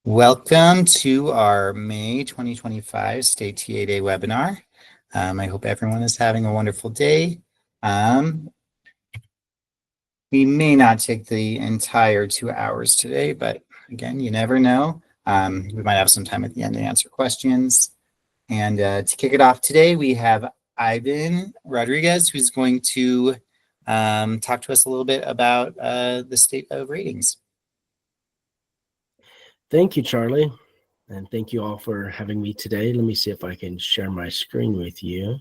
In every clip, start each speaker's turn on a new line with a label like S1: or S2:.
S1: Welcome to our May 2025 State TA Day webinar. I hope everyone is having a wonderful day. We may not take the entire 2 hours today, but again, you never know. We might have some time at the end to answer questions. And to kick it off today, we have Ivan Rodriguez, who's going to talk to us a little bit about the state of ratings.
S2: Thank you, Charlie, and thank you all for having me today. Let me see if I can share my screen with you.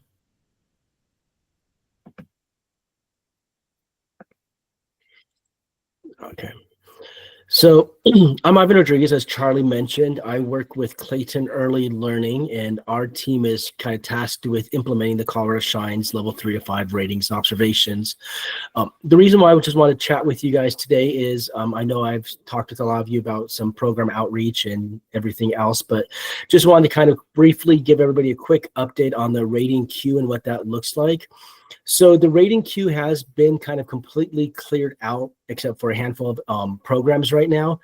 S2: Okay. So I'm Ivan Rodriguez, as Charlie mentioned. I work with Clayton Early Learning, and our team is kind of tasked with implementing the Colorado Shines Level 3 to 5 ratings and observations. The reason why I just want to chat with you guys today is I know I've talked with a lot of you about some program outreach and everything else, but just wanted to kind of briefly give everybody a quick update on the rating queue and what that looks like. So the rating queue has been kind of completely cleared out except for a handful of programs right now.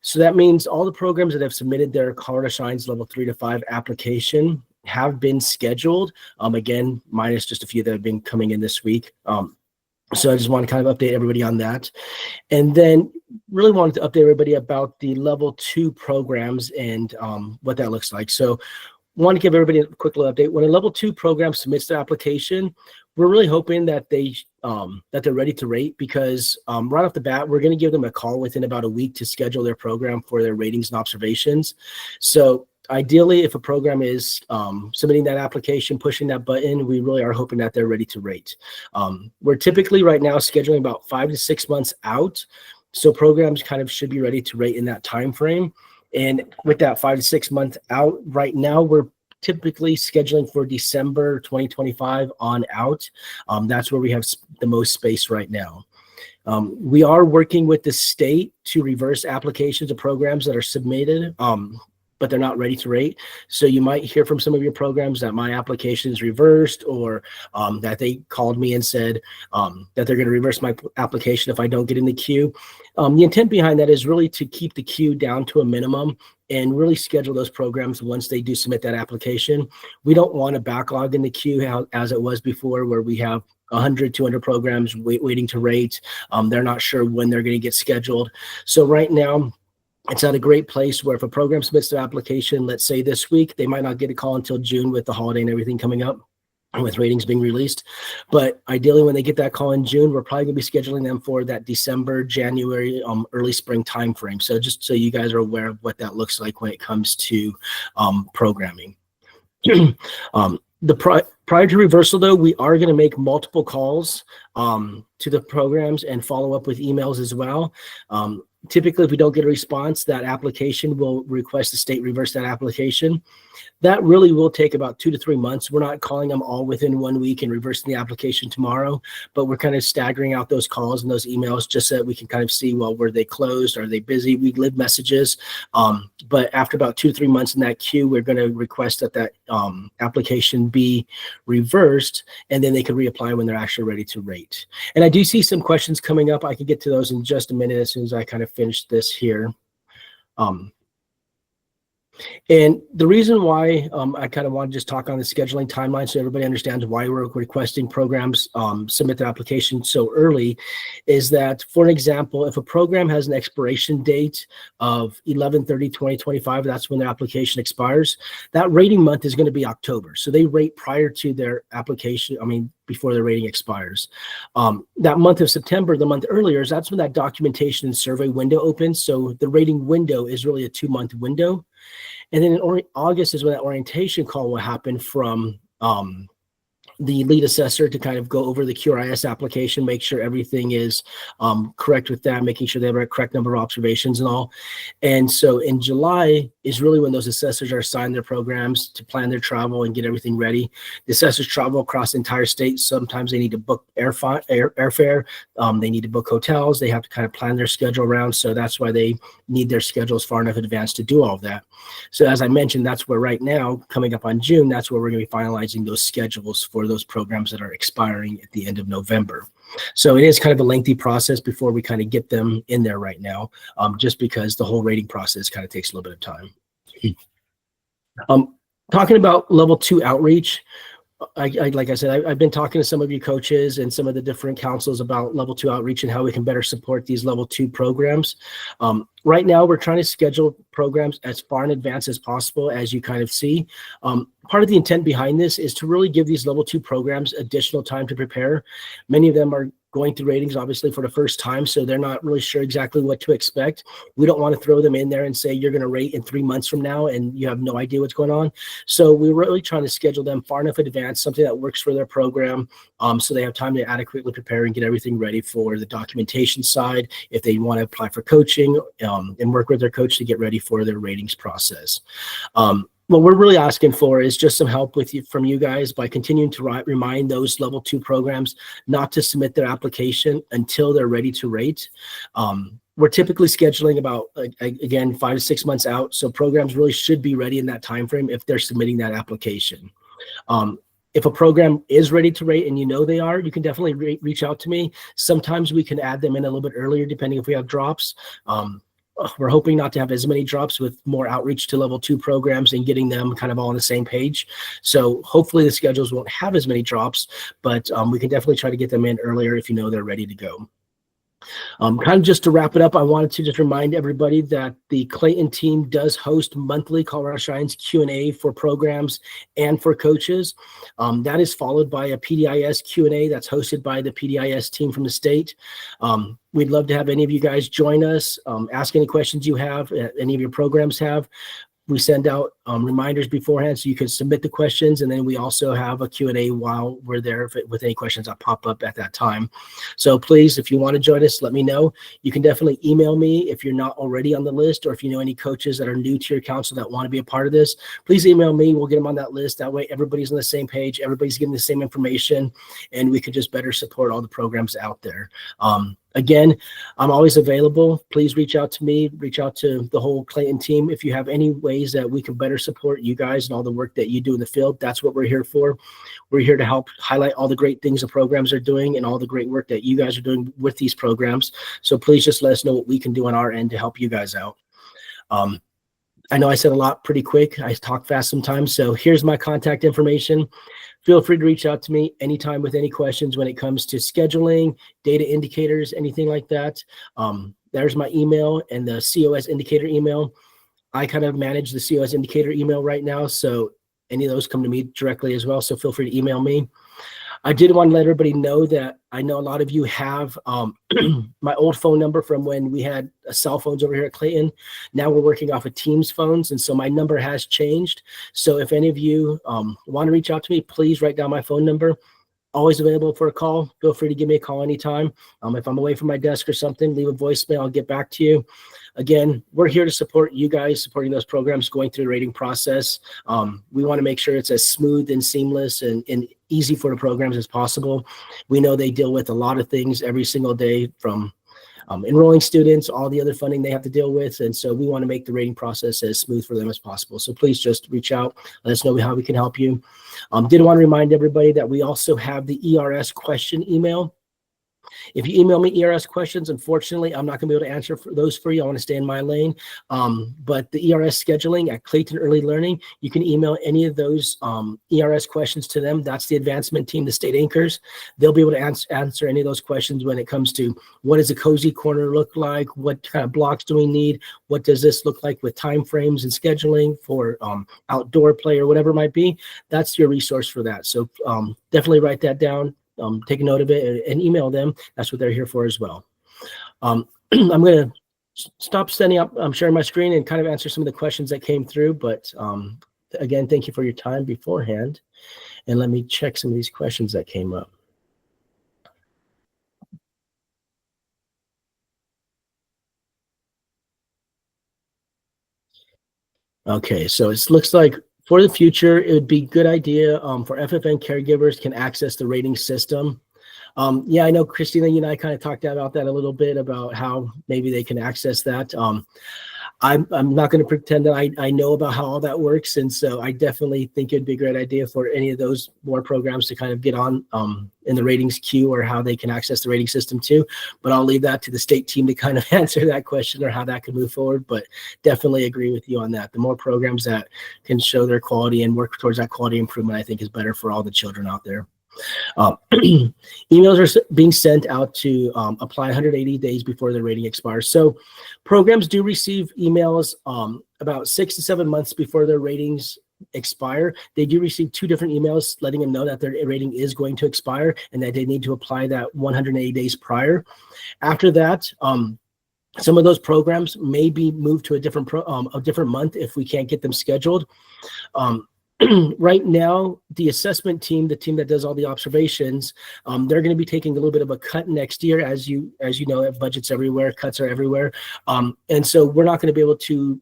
S2: So that means all the programs that have submitted their Colorado Shines Level 3 to 5 application have been scheduled. Again, minus just a few that have been coming in this week. So I just want to kind of update everybody on that. And then really wanted to update everybody about the Level 2 programs and what that looks like. So want to give everybody a quick little update. When a Level 2 program submits their application, we're really hoping that they're ready to rate, because right off the bat, we're going to give them a call within about a week to schedule their program for their ratings and observations. So ideally, if a program is submitting that application, pushing that button, we really are hoping that they're ready to rate. We're typically right now scheduling about 5 to 6 months out. So programs kind of should be ready to rate in that time frame. And with that 5 to 6 months out, right now, we're typically scheduling for December 2025 on out. That's where we have the most space right now. We are working with the state to reverse applications of programs that are submitted, but they're not ready to rate. So you might hear from some of your programs that my application is reversed, or that they called me and said that they're going to reverse my application if I don't get in the queue. The intent behind that is really to keep the queue down to a minimum and really schedule those programs once they do submit that application. We don't want a backlog in the queue as it was before, where we have 100, 200 programs waiting to rate. They're not sure when they're going to get scheduled. So right now, it's at a great place where if a program submits their application, let's say this week, they might not get a call until June with the holiday and everything coming up, with ratings being released. But ideally, when they get that call in June, we're probably going to be scheduling them for that December, January, early spring timeframe. So just so you guys are aware of what that looks like when it comes to programming. Prior to reversal, though, we are going to make multiple calls to the programs and follow up with emails as well. Typically, if we don't get a response, that application will request the state reverse that application. That really will take about 2 to 3 months. We're not calling them all within 1 week and reversing the application tomorrow, but we're kind of staggering out those calls and those emails just so that we can kind of see, well, were they closed? Are they busy? We leave messages. But after about 2 to 3 months in that queue, we're going to request that application be reversed, and then they can reapply when they're actually ready to rate. And I do see some questions coming up. I can get to those in just a minute as soon as I kind of finish this here. And the reason why I kind of want to just talk on the scheduling timeline so everybody understands why we're requesting programs submit their application so early is that, for an example, if a program has an expiration date of 11/30/2025, that's when their application expires, that rating month is going to be October. So they rate prior to their application, before the rating expires. That month of September, the month earlier, that's when that documentation and survey window opens. So the rating window is really a 2-month window. And then in August is when that orientation call will happen from the lead assessor to kind of go over the QRIS application, make sure everything is correct with that, making sure they have a correct number of observations and all. And so in July is really when those assessors are assigned their programs to plan their travel and get everything ready. The assessors travel across the entire state. Sometimes they need to book airfare. They need to book hotels. They have to kind of plan their schedule around. So that's why they need their schedules far enough in advance to do all of that. So as I mentioned, that's where right now, coming up on June, that's where we're going to be finalizing those schedules for those programs that are expiring at the end of November. So it is kind of a lengthy process before we kind of get them in there right now, just because the whole rating process kind of takes a little bit of time. Talking about level 2 outreach, like I said, I've been talking to some of you coaches and some of the different councils about level 2 outreach and how we can better support these level 2 programs. Right now, we're trying to schedule programs as far in advance as possible, as you kind of see. Part of the intent behind this is to really give these level 2 programs additional time to prepare. Many of them are going through ratings, obviously, for the first time, so they're not really sure exactly what to expect. We don't want to throw them in there and say, you're going to rate in 3 months from now, and you have no idea what's going on. So we're really trying to schedule them far enough in advance, something that works for their program, so they have time to adequately prepare and get everything ready for the documentation side, if they want to apply for coaching, and work with their coach to get ready for their ratings process. What we're really asking for is just some help from you guys by continuing to remind those level 2 programs not to submit their application until they're ready to rate. We're typically scheduling about, again, 5 to 6 months out. So programs really should be ready in that time frame if they're submitting that application. If a program is ready to rate and you know they are, you can definitely reach out to me. Sometimes we can add them in a little bit earlier, depending if we have drops. We're hoping not to have as many drops with more outreach to level 2 programs and getting them kind of all on the same page. So hopefully the schedules won't have as many drops, but we can definitely try to get them in earlier if you know they're ready to go. Kind of just to wrap it up, I wanted to just remind everybody that the Clayton team does host monthly Colorado Shines Q&A for programs and for coaches. That is followed by a PDIS Q&A that's hosted by the PDIS team from the state. We'd love to have any of you guys join us, ask any questions you have, any of your programs have. We send out reminders beforehand so you can submit the questions, and then we also have a Q&A while we're there with any questions that pop up at that time. So please, if you want to join us, let me know. You can definitely email me if you're not already on the list, or if you know any coaches that are new to your council that want to be a part of this. Please email me. We'll get them on that list. That way everybody's on the same page, everybody's getting the same information, and we could just better support all the programs out there. Again, I'm always available. Please reach out to me, reach out to the whole Clayton team. If you have any ways that we can better support you guys and all the work that you do in the field, that's what we're here for. We're here to help highlight all the great things the programs are doing and all the great work that you guys are doing with these programs. So please just let us know what we can do on our end to help you guys out. I know I said a lot pretty quick. I talk fast sometimes. So here's my contact information. Feel free to reach out to me anytime with any questions when it comes to scheduling, data indicators, anything like that. There's my email and the COS indicator email. I kind of manage the COS indicator email right now, so any of those come to me directly as well. So feel free to email me. I did want to let everybody know that I know a lot of you have my old phone number from when we had cell phones over here at Clayton. Now we're working off of Teams phones, and so my number has changed. So if any of you want to reach out to me, please write down my phone number. Always available for a call. Feel free to give me a call anytime. If I'm away from my desk or something, leave a voicemail. I'll get back to you. Again, we're here to support you guys, supporting those programs going through the rating process. We want to make sure it's as smooth and seamless and easy for the programs as possible. We know they deal with a lot of things every single day, from enrolling students, all the other funding they have to deal with. And so we want to make the rating process as smooth for them as possible. So please just reach out. Let us know how we can help you. Did want to remind everybody that we also have the ERS question email. If you email me ERS questions, unfortunately, I'm not going to be able to answer those for you. I want to stay in my lane. But the ERS scheduling at Clayton Early Learning, you can email any of those ERS questions to them. That's the advancement team, the state anchors. They'll be able to answer any of those questions when it comes to what does a cozy corner look like? What kind of blocks do we need? What does this look like with time frames and scheduling for outdoor play or whatever it might be? That's your resource for that. So definitely write that down. Take a note of it and email them. That's what they're here for as well. I'm going to stop sharing my screen and kind of answer some of the questions that came through. But again, thank you for your time beforehand. And let me check some of these questions that came up. Okay, so it looks like for the future, it would be a good idea for FFN caregivers can access the rating system. Yeah, I know, Christina, you and I kind of talked about that a little bit, about how maybe they can access that. I'm not going to pretend that I know about how all that works, and so I definitely think it'd be a great idea for any of those more programs to kind of get on in the ratings queue, or how they can access the rating system too. But I'll leave that to the state team to kind of answer that question, or how that could move forward. But definitely agree with you on that. The more programs that can show their quality and work towards that quality improvement, I think is better for all the children out there. Emails are being sent out to apply 180 days before the rating expires. So programs do receive emails about 6 to 7 months before their ratings expire. They do receive 2 different emails letting them know that their rating is going to expire and that they need to apply that 180 days prior. After that, some of those programs may be moved to a different month if we can't get them scheduled. Right now, the assessment team, the team that does all the observations, they're going to be taking a little bit of a cut next year. As you know, budgets everywhere, cuts are everywhere. And so we're not going to be able to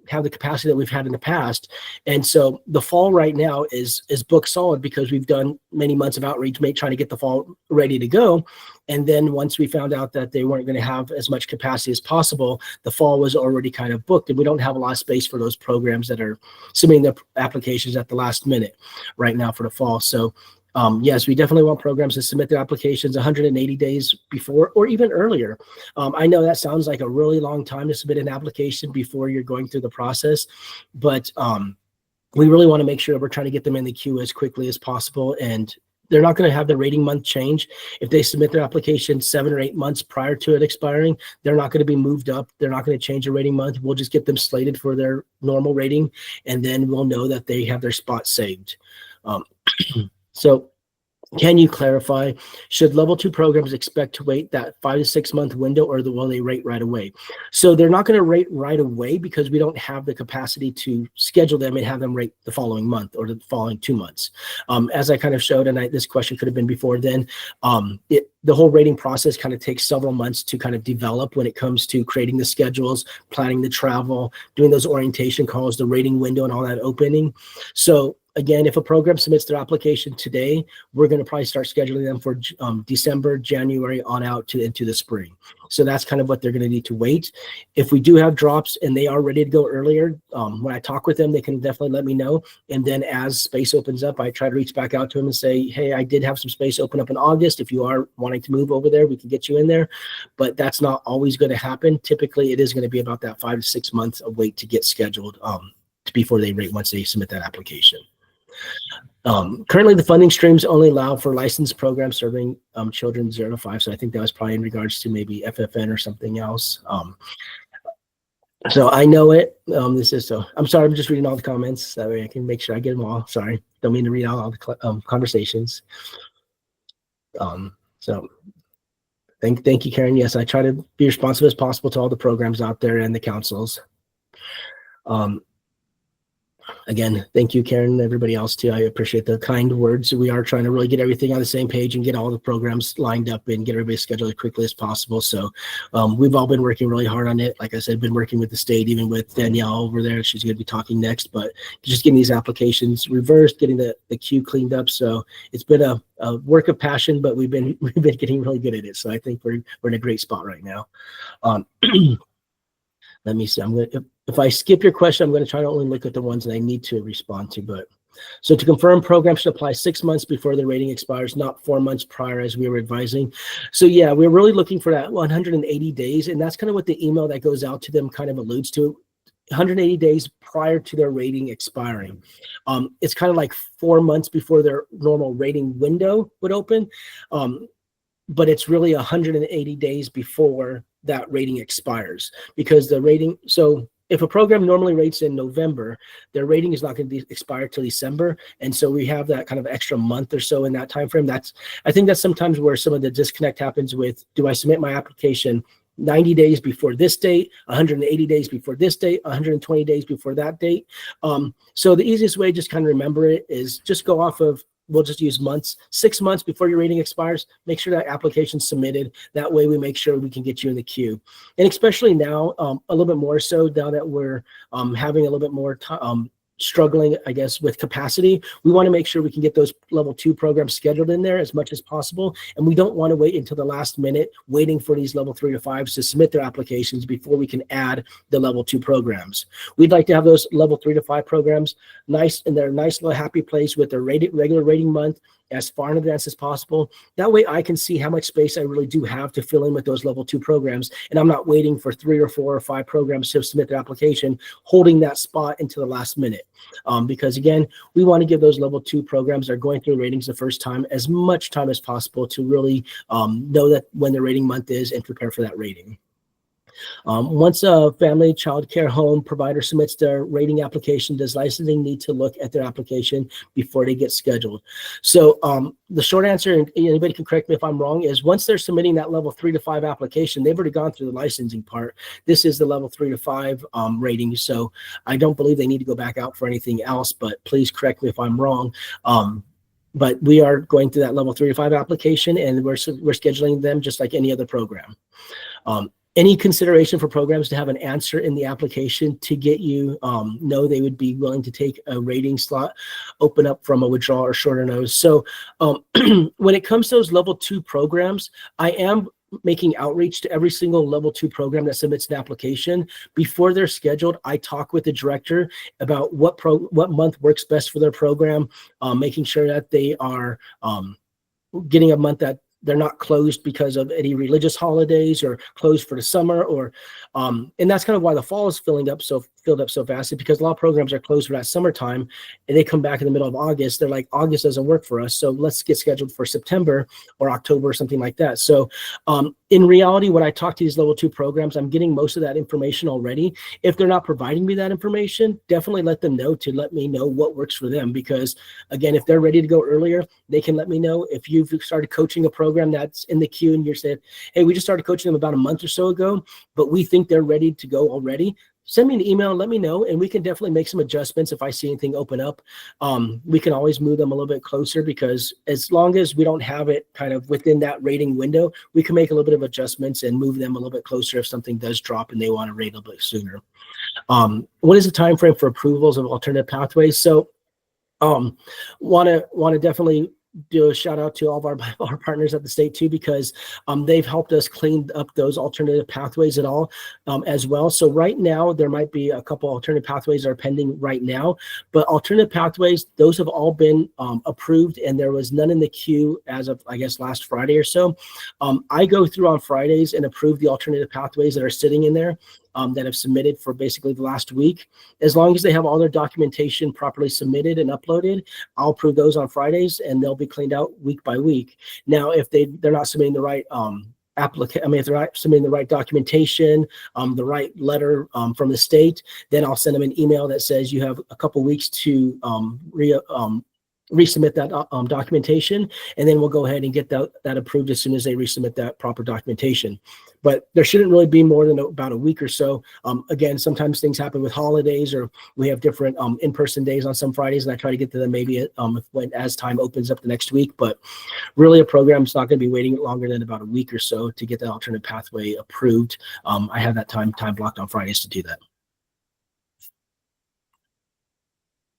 S2: have the capacity that we've had in the past. And so the fall right now is booked solid, because we've done many months of outreach, trying to get the fall ready to go. And then once we found out that they weren't going to have as much capacity as possible, the fall was already kind of booked, and we don't have a lot of space for those programs that are submitting their applications at the last minute right now for the fall. So yes, we definitely want programs to submit their applications 180 days before, or even earlier. I know that sounds like a really long time to submit an application before you're going through the process, but we really want to make sure we're trying to get them in the queue as quickly as possible. And they're not going to have the rating month change. If they submit their application 7 or 8 months prior to it expiring, they're not going to be moved up. They're not going to change the rating month. We'll just get them slated for their normal rating, and then we'll know that they have their spot saved. So can you clarify, should level 2 programs expect to wait that 5 to 6 month window, or will they rate right away? So they're not going to rate right away, because we don't have the capacity to schedule them and have them rate the following month or the following 2 months. As I kind of showed, and this question could have been before then, the whole rating process kind of takes several months to kind of develop when it comes to creating the schedules, planning the travel, doing those orientation calls, the rating window and all that opening. So again, if a program submits their application today, we're going to probably start scheduling them for December, January on out into the spring. So that's kind of what they're going to need to wait. If we do have drops and they are ready to go earlier, when I talk with them, they can definitely let me know. And then as space opens up, I try to reach back out to them and say, hey, I did have some space open up in August. If you are wanting to move over there, we can get you in there. But that's not always going to happen. Typically, it is going to be about that 5 to 6 months of wait to get scheduled before they rate once they submit that application. Currently, the funding streams only allow for licensed programs serving children 0 to 5. So I think that was probably in regards to maybe FFN or something else. So I know it. I'm sorry, I'm just reading all the comments. That way I can make sure I get them all. Sorry, don't mean to read out all the conversations. So thank you, Karen. Yes, I try to be responsive as possible to all the programs out there and the councils. Again, thank you, Karen, and everybody else too. I appreciate the kind words. We are trying to really get everything on the same page and get all the programs lined up and get everybody scheduled as quickly as possible. So we've all been working really hard on it. Like I said, been working with the state, even with Danielle over there. She's going to be talking next, but just getting these applications reversed, getting the queue cleaned up. So it's been a work of passion, but we've been getting really good at it. So I think we're in a great spot right now. Let me see. If I skip your question, I'm going to try to only look at the ones that I need to respond to. But so to confirm, programs should apply 6 months before the rating expires, not 4 months prior, as we were advising. So yeah, we're really looking for that 180 days, and that's kind of what the email that goes out to them kind of alludes to. 180 days prior to their rating expiring. It's kind of like 4 months before their normal rating window would open, but it's really 180 days before that rating expires, because the rating, so if a program normally rates in November, their rating is not going to expire till December. And so we have that kind of extra month or so in that time frame. I think that's sometimes where some of the disconnect happens with, do I submit my application 90 days before this date, 180 days before this date, 120 days before that date? So the easiest way, just kind of remember it, is just go off of, we'll just use months, 6 months before your rating expires. Make sure that application's submitted. That way we make sure we can get you in the queue. And especially now, a little bit more so now that we're having a little bit more struggling, I guess, with capacity, we want to make sure we can get those level 2 programs scheduled in there as much as possible. And we don't want to wait until the last minute waiting for these level 3 to 5s to submit their applications before we can add the level 2 programs. We'd like to have those level 3 to 5 programs nice in their nice little happy place with their regular rating month as far in advance as possible. That way I can see how much space I really do have to fill in with those level 2 programs. And I'm not waiting for 3 or 4 or 5 programs to submit their application, holding that spot until the last minute. Because again, we want to give those level 2 programs that are going through ratings the first time as much time as possible to really know that when the rating month is and prepare for that rating. Once a family child care home provider submits their rating application, does licensing need to look at their application before they get scheduled? So the short answer, and anybody can correct me if I'm wrong, is once they're submitting that level 3 to 5 application, they've already gone through the licensing part. This is the level 3 to 5 rating. So I don't believe they need to go back out for anything else, but please correct me if I'm wrong. But we are going through that level 3 to 5 application, and we're scheduling them just like any other program. Any consideration for programs to have an answer in the application to get you know they would be willing to take a rating slot, open up from a withdrawal or shorter notice. So when it comes to those level 2 programs, I am making outreach to every single level 2 program that submits an application. Before they're scheduled, I talk with the director about what month works best for their program, making sure that they are getting a month that they're not closed because of any religious holidays or closed for the summer, or and that's kind of why the fall is filled up so fast, because a lot of programs are closed for that summertime and they come back in the middle of August. They're like, August doesn't work for us, so let's get scheduled for September or October or something like that. So in reality, when I talk to these level 2 programs, I'm getting most of that information already. If they're not providing me that information, definitely let them know to let me know what works for them, because again, if they're ready to go earlier, they can let me know. If you've started coaching a program that's in the queue and you're saying, hey, we just started coaching them about a month or so ago, but we think they're ready to go already, send me an email and let me know, and we can definitely make some adjustments if I see anything open up. We can always move them a little bit closer, because as long as we don't have it kind of within that rating window, we can make a little bit of adjustments and move them a little bit closer if something does drop and they want to rate a little bit sooner. What is the time frame for approvals of alternative pathways? So want to definitely do a shout out to all of our partners at the state too, because they've helped us clean up those alternative pathways at all as well. So right now there might be a couple alternative pathways that are pending right now, but alternative pathways, those have all been approved, and there was none in the queue as of, I guess, last Friday or so. I go through on Fridays and approve the alternative pathways that are sitting in there, that have submitted for basically the last week. As long as they have all their documentation properly submitted and uploaded, I'll approve those on Fridays, and they'll be cleaned out week by week. Now, if they're not submitting the right if they're not submitting the right documentation, the right letter from the state, then I'll send them an email that says you have a couple weeks to resubmit that documentation, and then we'll go ahead and get that approved as soon as they resubmit that proper documentation. But there shouldn't really be more than about a week or so. Again, sometimes things happen with holidays, or we have different in-person days on some Fridays, and I try to get to them maybe as time opens up the next week. But really, a program's not going to be waiting longer than about a week or so to get the alternate pathway approved. I have that time blocked on Fridays to do that.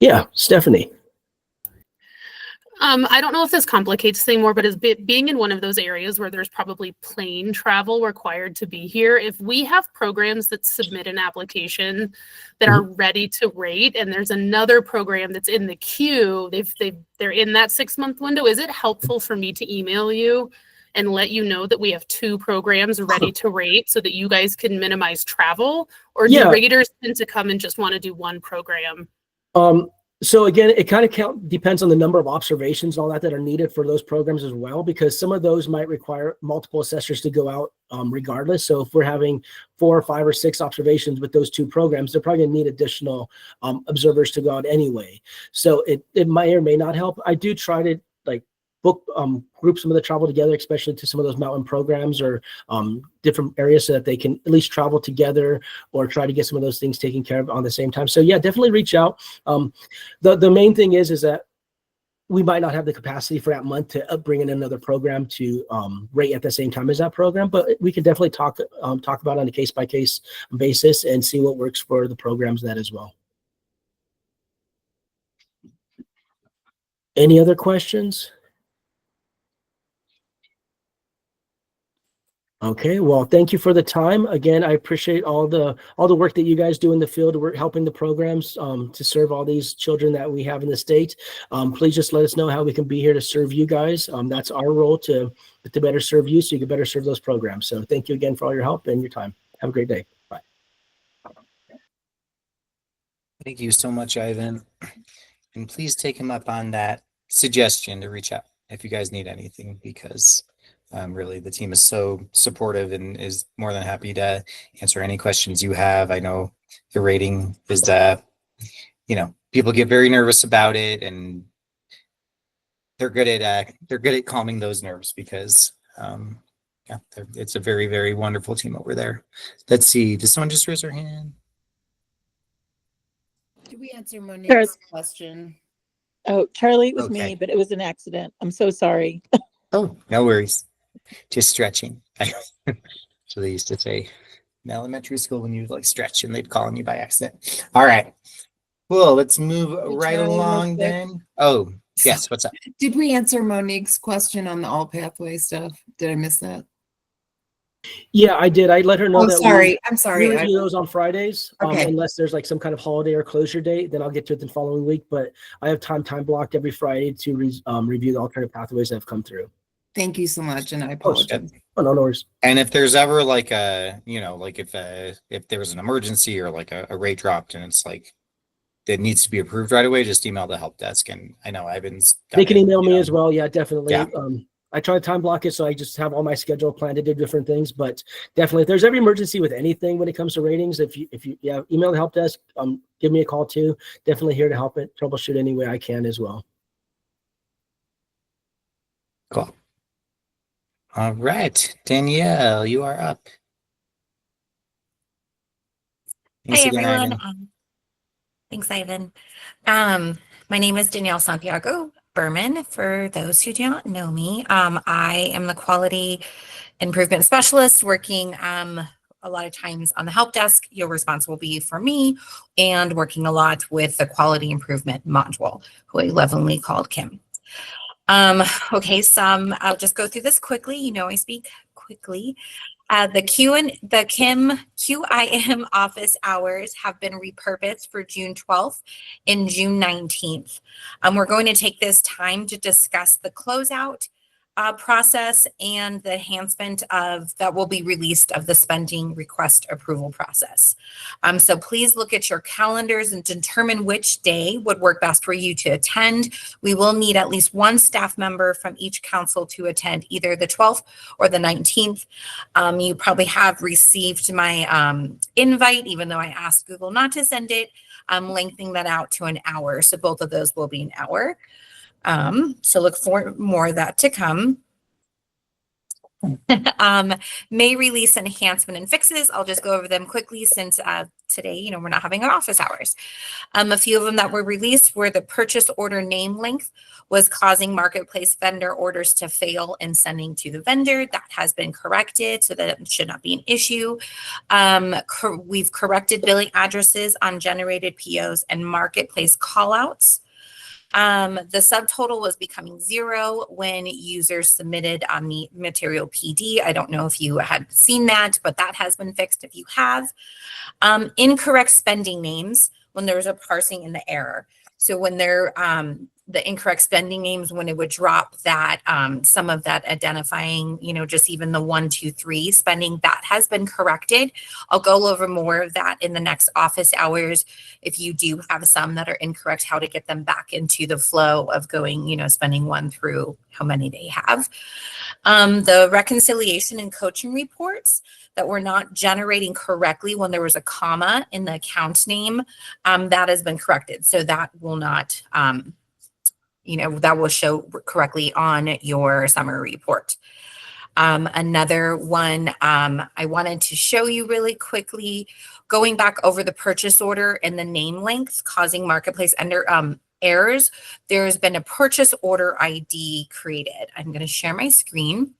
S2: Yeah, Stephanie.
S3: I don't know if this complicates things more, but as being in one of those areas where there's probably plane travel required to be here, if we have programs that submit an application that are ready to rate, and there's another program that's in the queue, they're in that 6-month window, is it helpful for me to email you and let you know that we have 2 programs ready to rate so that you guys can minimize travel? Or do raters tend to come and just want to do one program?
S2: So again, it kind of depends on the number of observations and all that are needed for those programs as well, because some of those might require multiple assessors to go out regardless. So if we're having 4 or 5 or 6 observations with those 2 programs, they're probably gonna need additional observers to go out anyway. So it may or may not help. I do try to book group some of the travel together, especially to some of those mountain programs or different areas, so that they can at least travel together or try to get some of those things taken care of on the same time. So yeah, definitely reach out. The main thing is that we might not have the capacity for that month to bring in another program to rate at the same time as that program, but we can definitely talk about it on a case-by-case basis and see what works for the programs that as well. Any other questions? Okay, well, thank you for the time. Again, I appreciate all the work that you guys do in the field. We're helping the programs to serve all these children that we have in the state. Please just let us know how we can be here to serve you guys. That's our role to better serve you so you can better serve those programs. So thank you again for all your help and your time. Have a great day. Bye.
S1: Thank you so much, Ivan. And please take him up on that suggestion to reach out if you guys need anything, because really the team is so supportive and is more than happy to answer any questions you have. I know the rating is people get very nervous about it, and they're good at calming those nerves because it's a very, very wonderful team over there. Let's see. Does someone just raise their hand?
S4: Did we answer Monique's question?
S5: Oh, Charlie, it was
S1: Okay.
S5: me, but it was an accident. I'm so sorry.
S1: Oh, no worries. Just stretching. So they used to say in elementary school when you like stretch and they'd call on you by accident. All right. Well, let's move right
S4: Charlie, real
S1: along
S4: quick.
S1: then. Oh, yes. What's up?
S4: Did we answer Monique's question on the all pathway stuff? Did I miss that?
S2: Yeah, I did. I let her know
S4: Oh,
S2: that
S4: sorry. I'm
S2: we
S4: sorry.
S2: review those on Fridays,
S4: Okay.
S2: unless there's like some kind of holiday or closure date, then I'll get to it the following week. But I have time blocked every Friday to review the alternative pathways that have come through.
S4: Thank you so much, and I
S2: course.
S4: apologize.
S2: Oh, no worries.
S1: And if there's ever like if there's an emergency or like a rate dropped and it's like that needs to be approved right away, just email the help desk. And I know Ivan's
S2: They can email me as well. Yeah, definitely.
S1: Yeah.
S2: I try to time block it so I just have all my schedule planned to do different things. But definitely, if there's every emergency with anything when it comes to ratings, if you email the help desk, give me a call too. Definitely here to help it troubleshoot any way I can as well.
S1: Cool. All right, Danielle, you are up. Thanks
S6: Hi,
S1: again,
S6: everyone.
S1: Ivan.
S6: Thanks, Ivan. My name is Danielle Santiago Berman, for those who do not know me. I am the quality improvement specialist working a lot of times on the help desk. Your response will be for me, and working a lot with the quality improvement module, who I lovingly called Kim. Okay, I'll just go through this quickly. You know I speak quickly. The Kim QIM office hours have been repurposed for June 12th and June 19th. We're going to take this time to discuss the closeout process and the enhancement that will be released of the spending request approval process. So please look at your calendars and determine which day would work best for you to attend. We will need at least one staff member from each council to attend either the 12th or the 19th. You probably have received my invite, even though I asked Google not to send it. I'm lengthening that out to an hour. So both of those will be an hour. So look for more of that to come. May release enhancement and fixes. I'll just go over them quickly since today, we're not having our office hours. A few of them that were released were the purchase order name length was causing marketplace vendor orders to fail in sending to the vendor. That has been corrected, so that it should not be an issue. We've corrected billing addresses on generated POs and marketplace callouts. The subtotal was becoming 0 when users submitted on the material PD. I don't know if you had seen that, but that has been fixed if you have. Incorrect spending names when there's a parsing in the error. So when they're the incorrect spending names, when it would drop that some of that identifying, just even the 1, 2, 3 spending, that has been corrected. I'll go over more of that in the next office hours. If you do have some that are incorrect, how to get them back into the flow of going, spending 1 through how many they have. The reconciliation and coaching reports that were not generating correctly when there was a comma in the account name, that has been corrected. So that will not, that will show correctly on your summary report. Another one I wanted to show you really quickly, going back over the purchase order and the name lengths causing marketplace under errors. There's been a purchase order ID created. I'm going to share my screen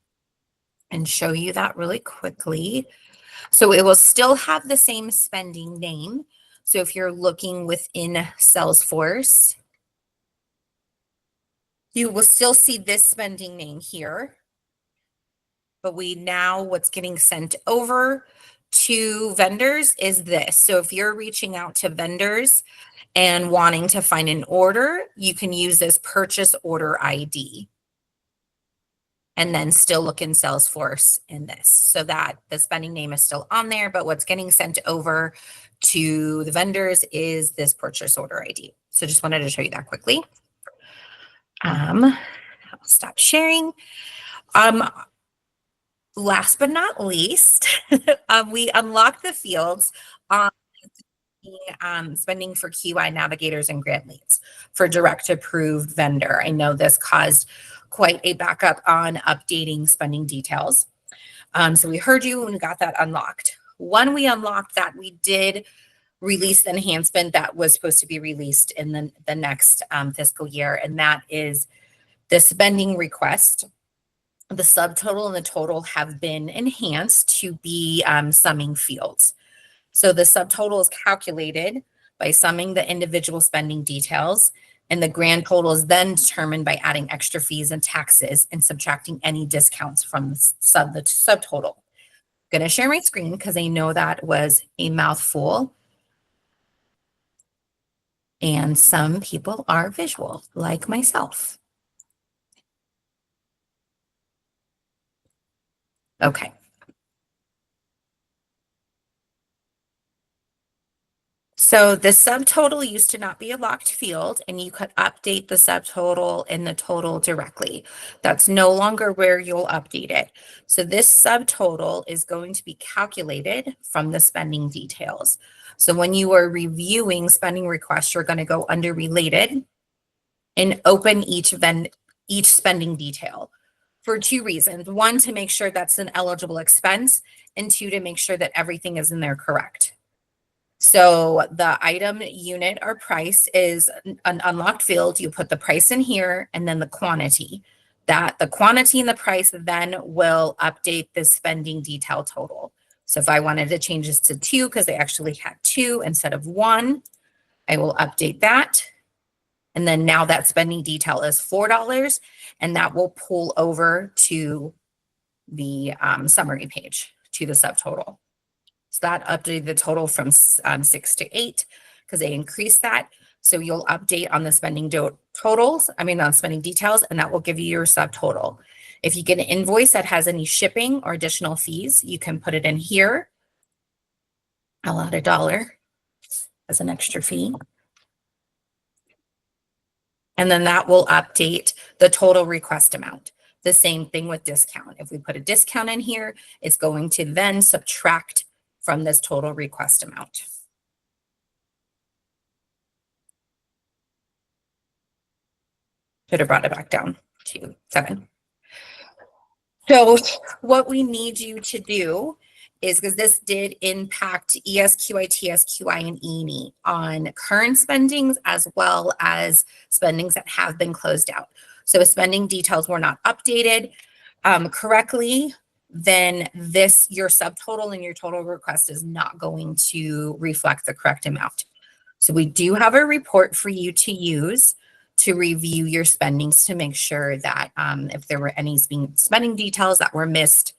S6: and show you that really quickly. So it will still have the same spending name. So if you're looking within Salesforce, You will still see this spending name here. But what's getting sent over to vendors is this. So if you're reaching out to vendors and wanting to find an order, you can use this purchase order ID. And then still look in Salesforce in this, so that the spending name is still on there, but what's getting sent over to the vendors is this purchase order ID. So just wanted to show you that quickly. I'll stop sharing. Last but not least, we unlocked the fields on spending for QI navigators and grant leads for direct approved vendor. I know this caused quite a backup on updating spending details. So we heard you and we got that unlocked. When we unlocked that, we did release the enhancement that was supposed to be released in the next fiscal year, and that is the spending request. The subtotal and the total have been enhanced to be summing fields. So the subtotal is calculated by summing the individual spending details, and the grand total is then determined by adding extra fees and taxes and subtracting any discounts from the subtotal. I'm going to share my screen because I know that was a mouthful. And some people are visual, like myself. Okay. So the subtotal used to not be a locked field, and you could update the subtotal and the total directly. That's no longer where you'll update it. So this subtotal is going to be calculated from the spending details. So when you are reviewing spending requests, you're going to go under related and open each spending detail for two reasons. One, to make sure that's an eligible expense, and two, to make sure that everything is in there correct. So the item, unit, or price is an unlocked field. You put the price in here and then the quantity. The quantity and the price then will update the spending detail total. So if I wanted to change this to 2 because they actually had 2 instead of 1, I will update that. And then now that spending detail is $4, and that will pull over to the summary page, to the subtotal. So that updated the total from 6 to 8 because they increased that. So you'll update on the spending on spending details, and that will give you your subtotal. If you get an invoice that has any shipping or additional fees, you can put it in here. I'll add $1 as an extra fee. And then that will update the total request amount. The same thing with discount. If we put a discount in here, it's going to then subtract from this total request amount. Should have brought it back down to 7. So what we need you to do is, because this did impact ESQI, TSQI, and E&E on current spendings as well as spendings that have been closed out. So if spending details were not updated correctly, then your subtotal and your total request is not going to reflect the correct amount. So we do have a report for you to use to review your spendings to make sure that if there were any spending details that were missed,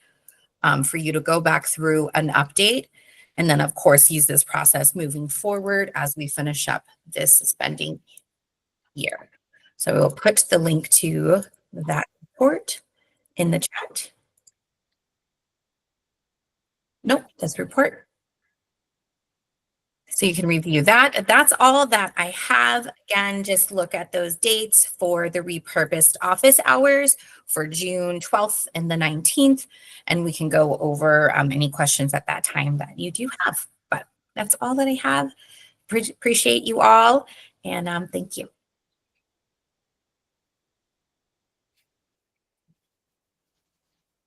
S6: for you to go back through an update. And then of course, use this process moving forward as we finish up this spending year. So we'll put the link to that report in the chat. Nope, this report. So you can review that. That's all that I have. Again, just look at those dates for the repurposed office hours for June 12th and the 19th, and we can go over any questions at that time that you do have. But that's all that I have. Appreciate you all, and thank you.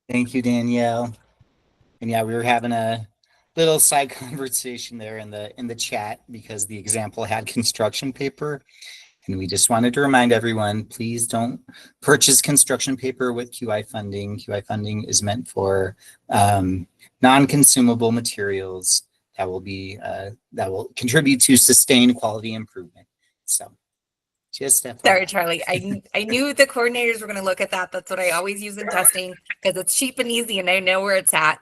S1: Thank you, Danielle. And yeah, we were having a little side conversation there in the chat because the example had construction paper, and we just wanted to remind everyone, please don't purchase construction paper with QI funding. QI funding is meant for non-consumable materials that will contribute to sustained quality improvement. So Just FYI.
S6: Sorry, Charlie. I knew the coordinators were going to look at that. That's what I always use in testing because it's cheap and easy and I know where it's at.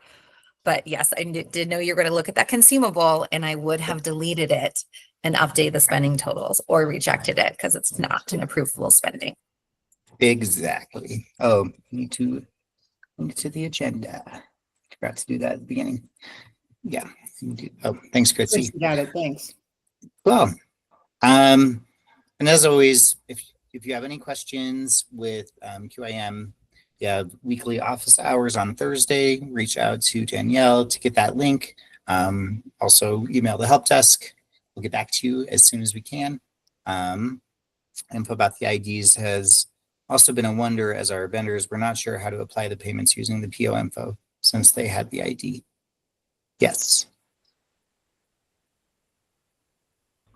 S6: But yes, I did know you're going to look at that consumable and I would have deleted it and update the spending totals or rejected it because it's not an approvable spending.
S1: Exactly. Oh, need to link to the agenda. Forgot to do that at the beginning. Yeah. Oh, thanks, Chrissy.
S4: Got it, thanks.
S1: Well, and as always, if you have any questions with QIM, you have weekly office hours on Thursday. Reach out to Danielle to get that link. Also, email the help desk. We'll get back to you as soon as we can. Info about the IDs has also been a wonder as our vendors were not sure how to apply the payments using the PO info since they had the ID. Yes.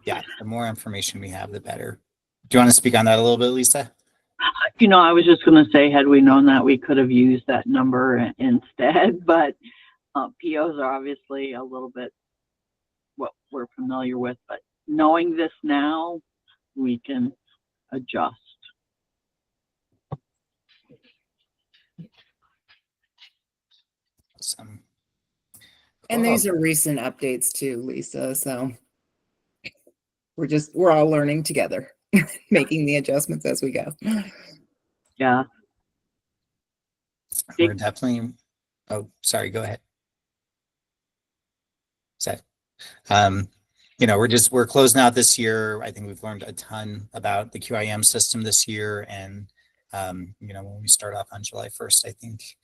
S1: Yeah, the more information we have, the better. Do you want to speak on that a little bit, Lisa?
S7: I was just going to say, had we known that, we could have used that number instead, but POs are obviously a little bit what we're familiar with, but knowing this now, we can adjust.
S1: Awesome.
S4: And these are recent updates too, Lisa, so we're all learning together, making the adjustments as we go.
S7: Yeah.
S1: We're definitely, oh, sorry, go ahead. So, we're closing out this year. I think we've learned a ton about the QIM system this year. And, when we start off on July 1st, I think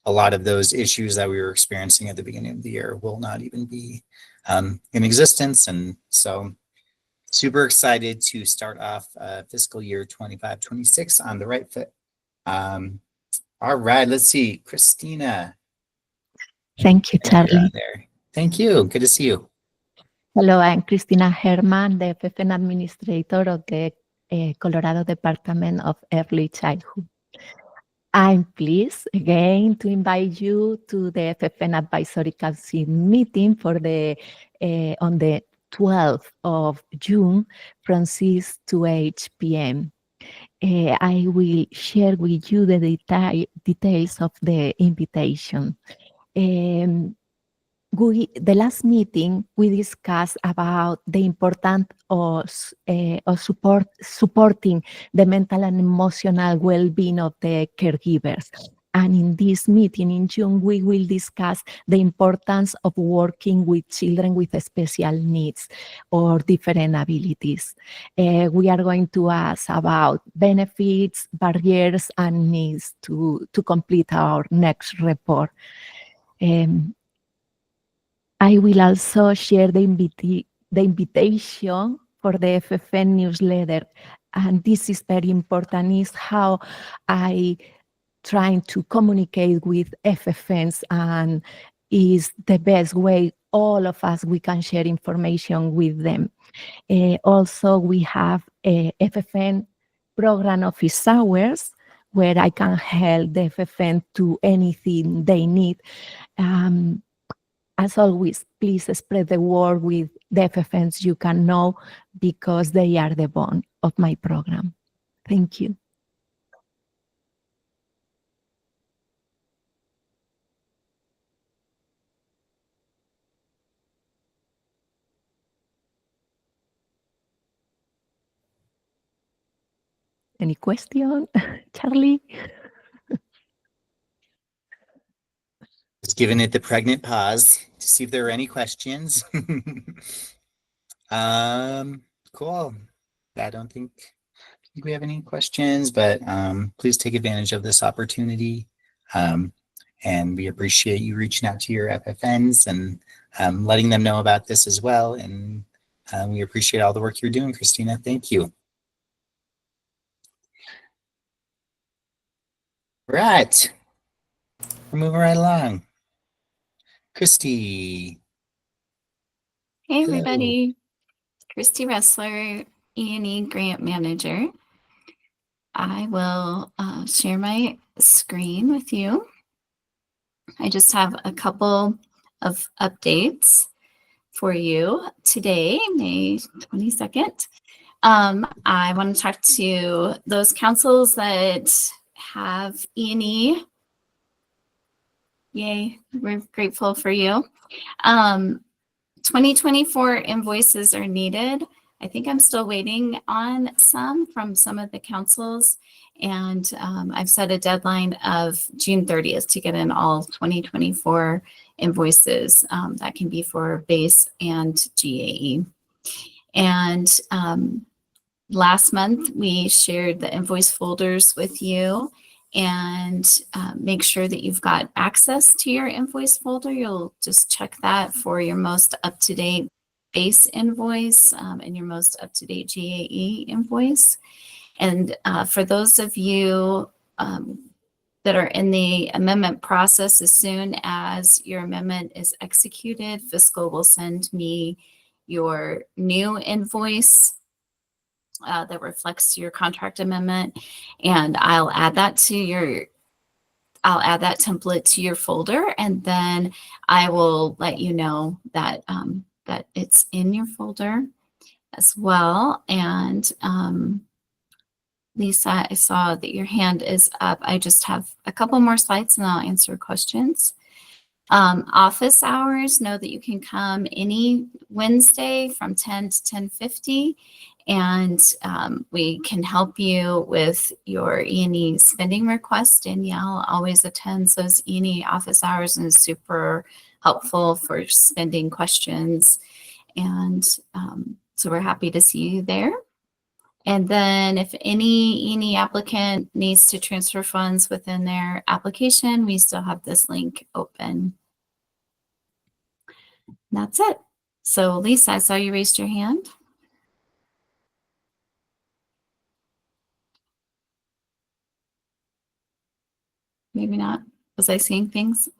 S1: a lot of those issues that we were experiencing at the beginning of the year will not even be in existence. And so super excited to start off fiscal year 25-26 on the right foot. All right, let's see, Christina.
S8: Thank you, Charlie.
S1: There. Thank you. Good to see you.
S8: Hello, I'm Christina Herman, the FFN administrator of the Colorado Department of Early Childhood. I'm pleased again to invite you to the FFN Advisory Council meeting for on the 12th of June from 6 to 8 p.m. I will share with you the details of the invitation. The last meeting, we discussed about the importance of supporting the mental and emotional well-being of the caregivers. And in this meeting in June, we will discuss the importance of working with children with special needs or different abilities. We are going to ask about benefits, barriers, and needs to complete our next report. I will also share the invitation for the FFN newsletter. And this is very important, is how I trying to communicate with FFNs, and is the best way all of us, we can share information with them. Also, we have a FFN program office hours where I can help the FFN to anything they need. As always, please spread the word with the FFNs you can know, because they are the bone of my program. Thank you. Any question, Charlie?
S1: Just giving it the pregnant pause to see if there are any questions. Cool. I don't think we have any questions, but please take advantage of this opportunity. And we appreciate you reaching out to your FFNs and letting them know about this as well. And we appreciate all the work you're doing, Christina. Thank you. Right. We're moving right along. Christy.
S9: Hey,
S1: Hello.
S9: everybody. Christy Ressler, E&E Grant Manager. I will share my screen with you. I just have a couple of updates for you. Today, May 22nd, I want to talk to those councils that have E&E. Yay, we're grateful for you. 2024 invoices are needed. I think I'm still waiting on some from some of the councils, and I've set a deadline of June 30th to get in all 2024 invoices. That can be for base and GAE. And last month, we shared the invoice folders with you, and make sure that you've got access to your invoice folder. You'll just check that for your most up-to-date base invoice and your most up-to-date GAE invoice. And for those of you that are in the amendment process, as soon as your amendment is executed, Fiscal will send me your new invoice that reflects your contract amendment, and I'll add that template to your folder, and then I will let you know that that it's in your folder as well. And Lisa, I saw that your hand is up. I just have a couple more slides and I'll answer questions. Office hours, know that you can come any Wednesday from 10 to 10:50, and we can help you with your E&E spending request. Danielle always attends those E&E office hours and is super helpful for spending questions. And so we're happy to see you there. And then if any E&E applicant needs to transfer funds within their application, we still have this link open. That's it. So Lisa, I saw you raised your hand. Maybe not. Was I seeing things?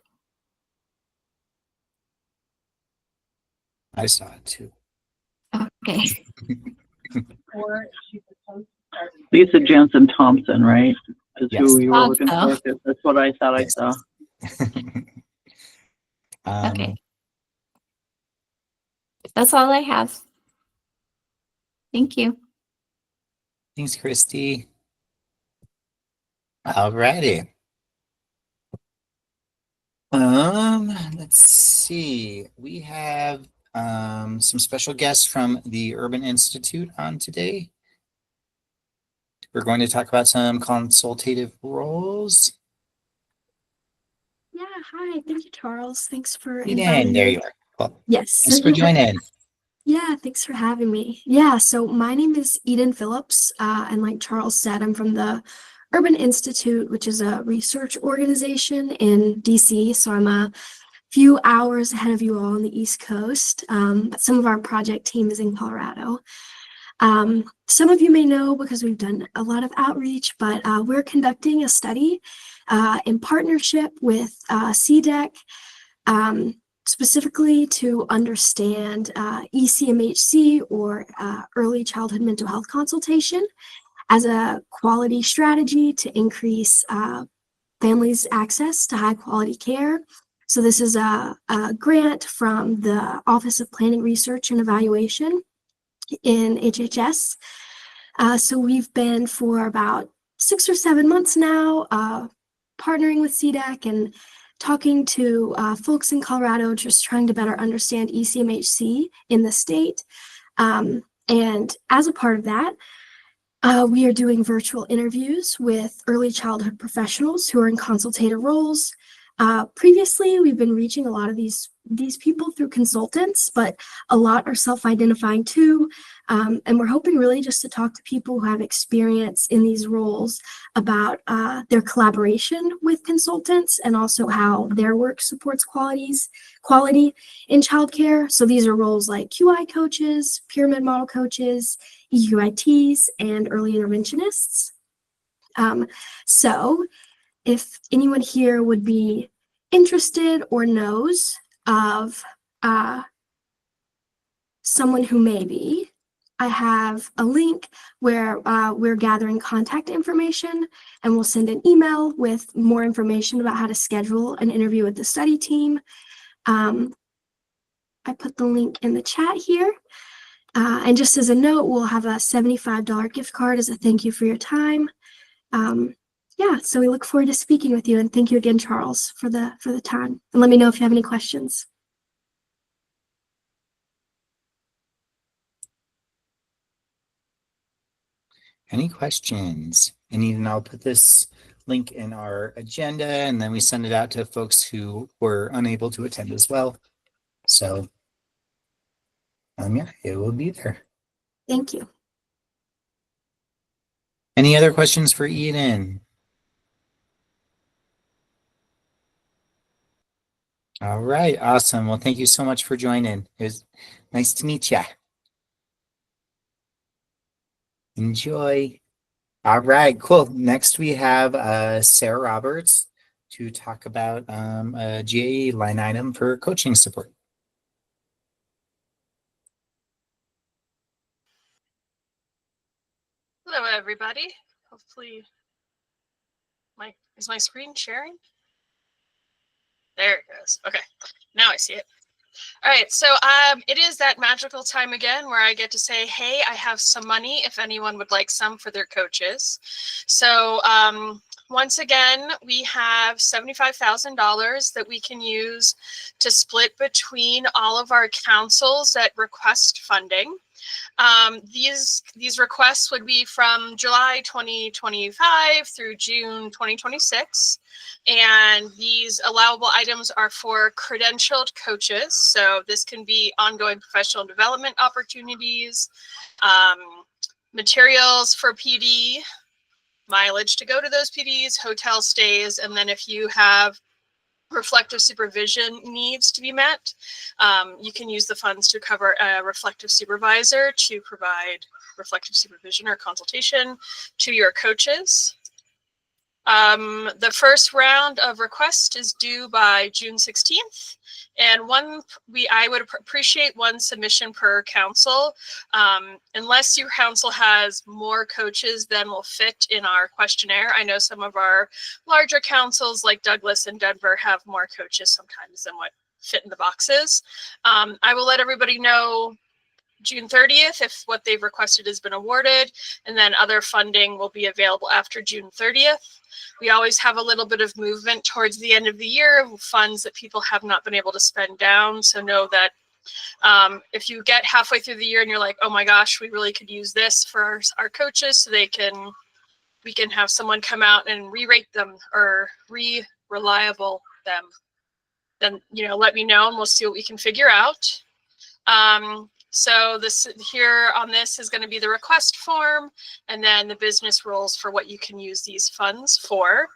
S1: I saw it too.
S9: Okay.
S7: Lisa Jansen Thompson, right? Is
S1: Yes.
S7: who you were
S9: Thought
S7: looking
S9: so.
S7: for. That's what I thought I
S1: Yes.
S7: saw.
S9: Okay. That's all I have. Thank you.
S1: Thanks, Christy. Alrighty. Let's see. We have some special guests from the Urban Institute on today. We're going to talk about some consultative roles.
S10: Yeah, hi. Thank you, Charles. Thanks for
S1: Eden,
S10: inviting
S1: there
S10: me.
S1: you are. Well,
S10: Yes.
S1: thanks for joining.
S10: Yeah, thanks for having me. Yeah, so my name is Eden Phillips, and like Charles said, I'm from the Urban Institute, which is a research organization in DC. So I'm a few hours ahead of you all on the East Coast, but some of our project team is in Colorado. Some of you may know because we've done a lot of outreach, but we're conducting a study in partnership with CDEC, specifically to understand ECMHC, or early childhood mental health consultation, as a quality strategy to increase families' access to high quality care. So this is a grant from the Office of Planning, Research, and Evaluation in HHS. So we've been for about 6 or 7 months now partnering with CDEC and talking to folks in Colorado, just trying to better understand ECMHC in the state. And as a part of that, we are doing virtual interviews with early childhood professionals who are in consultative roles. Previously, we've been reaching a lot of these people through consultants, but a lot are self-identifying too. And we're hoping really just to talk to people who have experience in these roles about their collaboration with consultants and also how their work supports quality in childcare. So these are roles like QI coaches, pyramid model coaches, EQITs, and early interventionists. So if anyone here would be interested or knows of someone who may be, I have a link where we're gathering contact information, and we'll send an email with more information about how to schedule an interview with the study team. I put the link in the chat here. And just as a note, we'll have a $75 gift card as a thank you for your time. Yeah, so we look forward to speaking with you, and thank you again, Charles, for the time. And let me know if you have any questions.
S1: Any questions? And even I'll put this link in our agenda, and then we send it out to folks who were unable to attend as well. So yeah, it will be there.
S10: Thank you.
S1: Any other questions for Eden? All right, awesome. Well, thank you so much for joining. It was nice to meet you. Enjoy. All right, cool. Next we have Sarah Roberts to talk about a GAE line item for coaching support.
S11: Hello, everybody. Hopefully, is my screen sharing? There it goes. Okay, now I see it. All right, so it is that magical time again where I get to say, hey, I have some money if anyone would like some for their coaches. So once again, we have $75,000 that we can use to split between all of our councils that request funding. These requests would be from July 2025 through June 2026. And these allowable items are for credentialed coaches. So this can be ongoing professional development opportunities, materials for PD, mileage to go to those PDs, hotel stays, and then if you have reflective supervision needs to be met, you can use the funds to cover a reflective supervisor to provide reflective supervision or consultation to your coaches. The first round of requests is due by June 16th. And I would appreciate one submission per council, unless your council has more coaches than will fit in our questionnaire. I know some of our larger councils like Douglas and Denver have more coaches sometimes than what fit in the boxes. I will let everybody know June 30th if what they've requested has been awarded, and then other funding will be available after June 30th. We always have a little bit of movement towards the end of the year of funds that people have not been able to spend down. So know that if you get halfway through the year and you're like, oh my gosh, we really could use this for our coaches so we can have someone come out and re-rate them or re-reliable them, then, let me know and we'll see what we can figure out. So this here on this is going to be the request form and then the business rules for what you can use these funds for.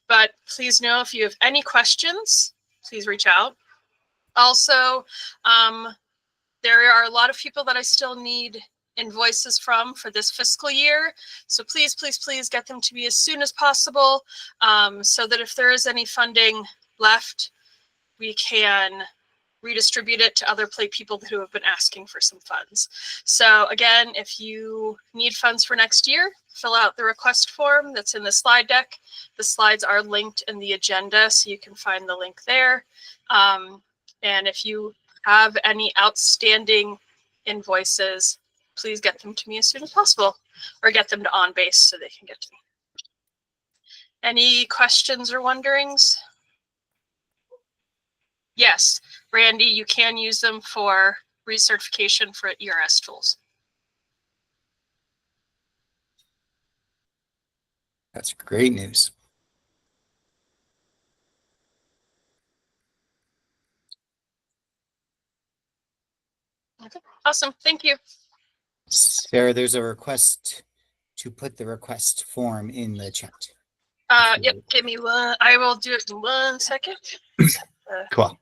S11: But please know if you have any questions, please reach out. Also, there are a lot of people that I still need invoices from for this fiscal year. So please, please, please get them to me as soon as possible, so that if there is any funding left, we can redistribute it to other people who have been asking for some funds. So again, if you need funds for next year, fill out the request form that's in the slide deck. The slides are linked in the agenda, so you can find the link there. And if you have any outstanding invoices, please get them to me as soon as possible, or get them to OnBase so they can get to me. Any questions or wonderings? Yes, Randy, you can use them for recertification for ERS tools.
S1: That's great news.
S11: Okay, awesome. Thank you.
S1: Sarah, there's a request to put the request form in the chat.
S11: Yep, give me one. I will do it in 1 second.
S1: Cool.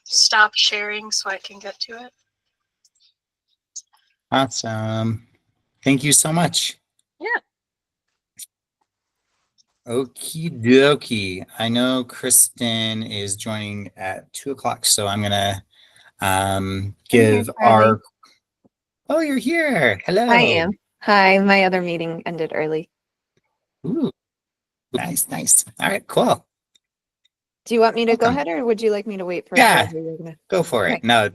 S11: Stop sharing so I can get to it.
S1: Awesome. Thank you so much.
S11: Yeah.
S1: Okie dokie. I know Kristen is joining at 2 o'clock, so I'm gonna give our. Oh, you're here. Hello.
S12: I am. Hi, my other meeting ended early.
S1: Ooh, nice, nice. All right, cool.
S12: Do you want me to go
S1: Welcome.
S12: ahead or would you like me to wait for
S1: Yeah,
S12: whoever you're gonna...
S1: go for it.
S12: Okay.
S1: No,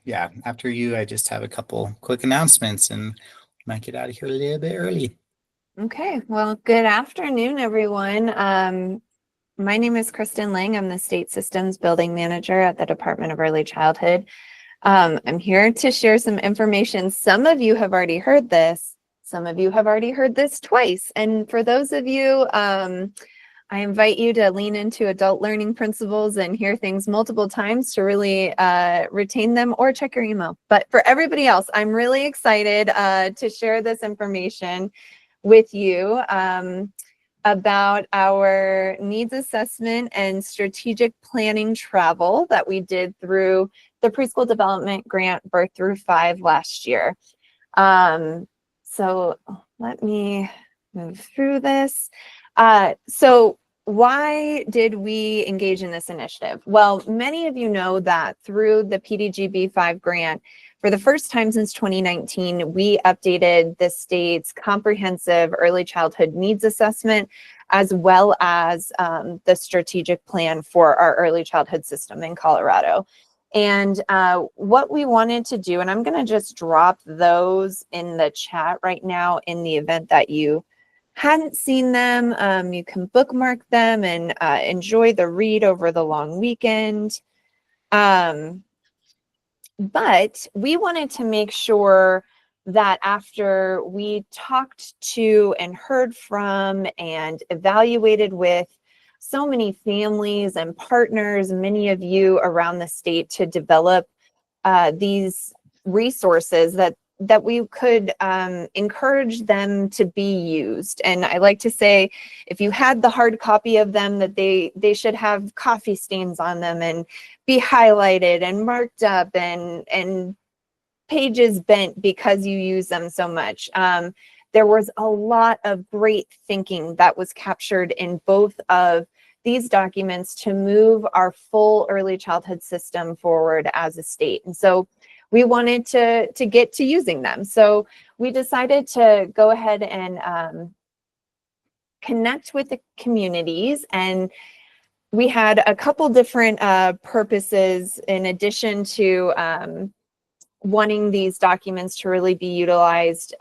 S1: yeah, after you, I just have a couple quick announcements and might get out of here a little bit early.
S12: Okay, well, good afternoon, everyone. My name is Kristen Lang. I'm the State Systems Building Manager at the Department of Early Childhood. I'm here to share some information. Some of you have already heard this. Some of you have already heard this twice. And for those of you, I invite you to lean into adult learning principles and hear things multiple times to really retain them, or check your email. But for everybody else, I'm really excited to share this information with you about our needs assessment and strategic planning travel that we did through the Preschool Development Grant Birth Through 5 last year. So let me move through this. So why did we engage in this initiative? Well, many of you know that through the PDGB 5 grant, for the first time since 2019, we updated the state's comprehensive early childhood needs assessment, as well as the strategic plan for our early childhood system in Colorado. And what we wanted to do, and I'm going to just drop those in the chat right now in the event that you hadn't seen them. You can bookmark them and enjoy the read over the long weekend. But we wanted to make sure that after we talked to and heard from and evaluated with so many families and partners, many of you around the state, to develop these resources, that we could encourage them to be used. And I like to say, if you had the hard copy of them, that they should have coffee stains on them and be highlighted and marked up and pages bent because you use them so much. There was a lot of great thinking that was captured in both of these documents to move our full early childhood system forward as a state. And so we wanted to get to using them. So we decided to go ahead and connect with the communities. And we had a couple different purposes in addition to wanting these documents to really be utilized.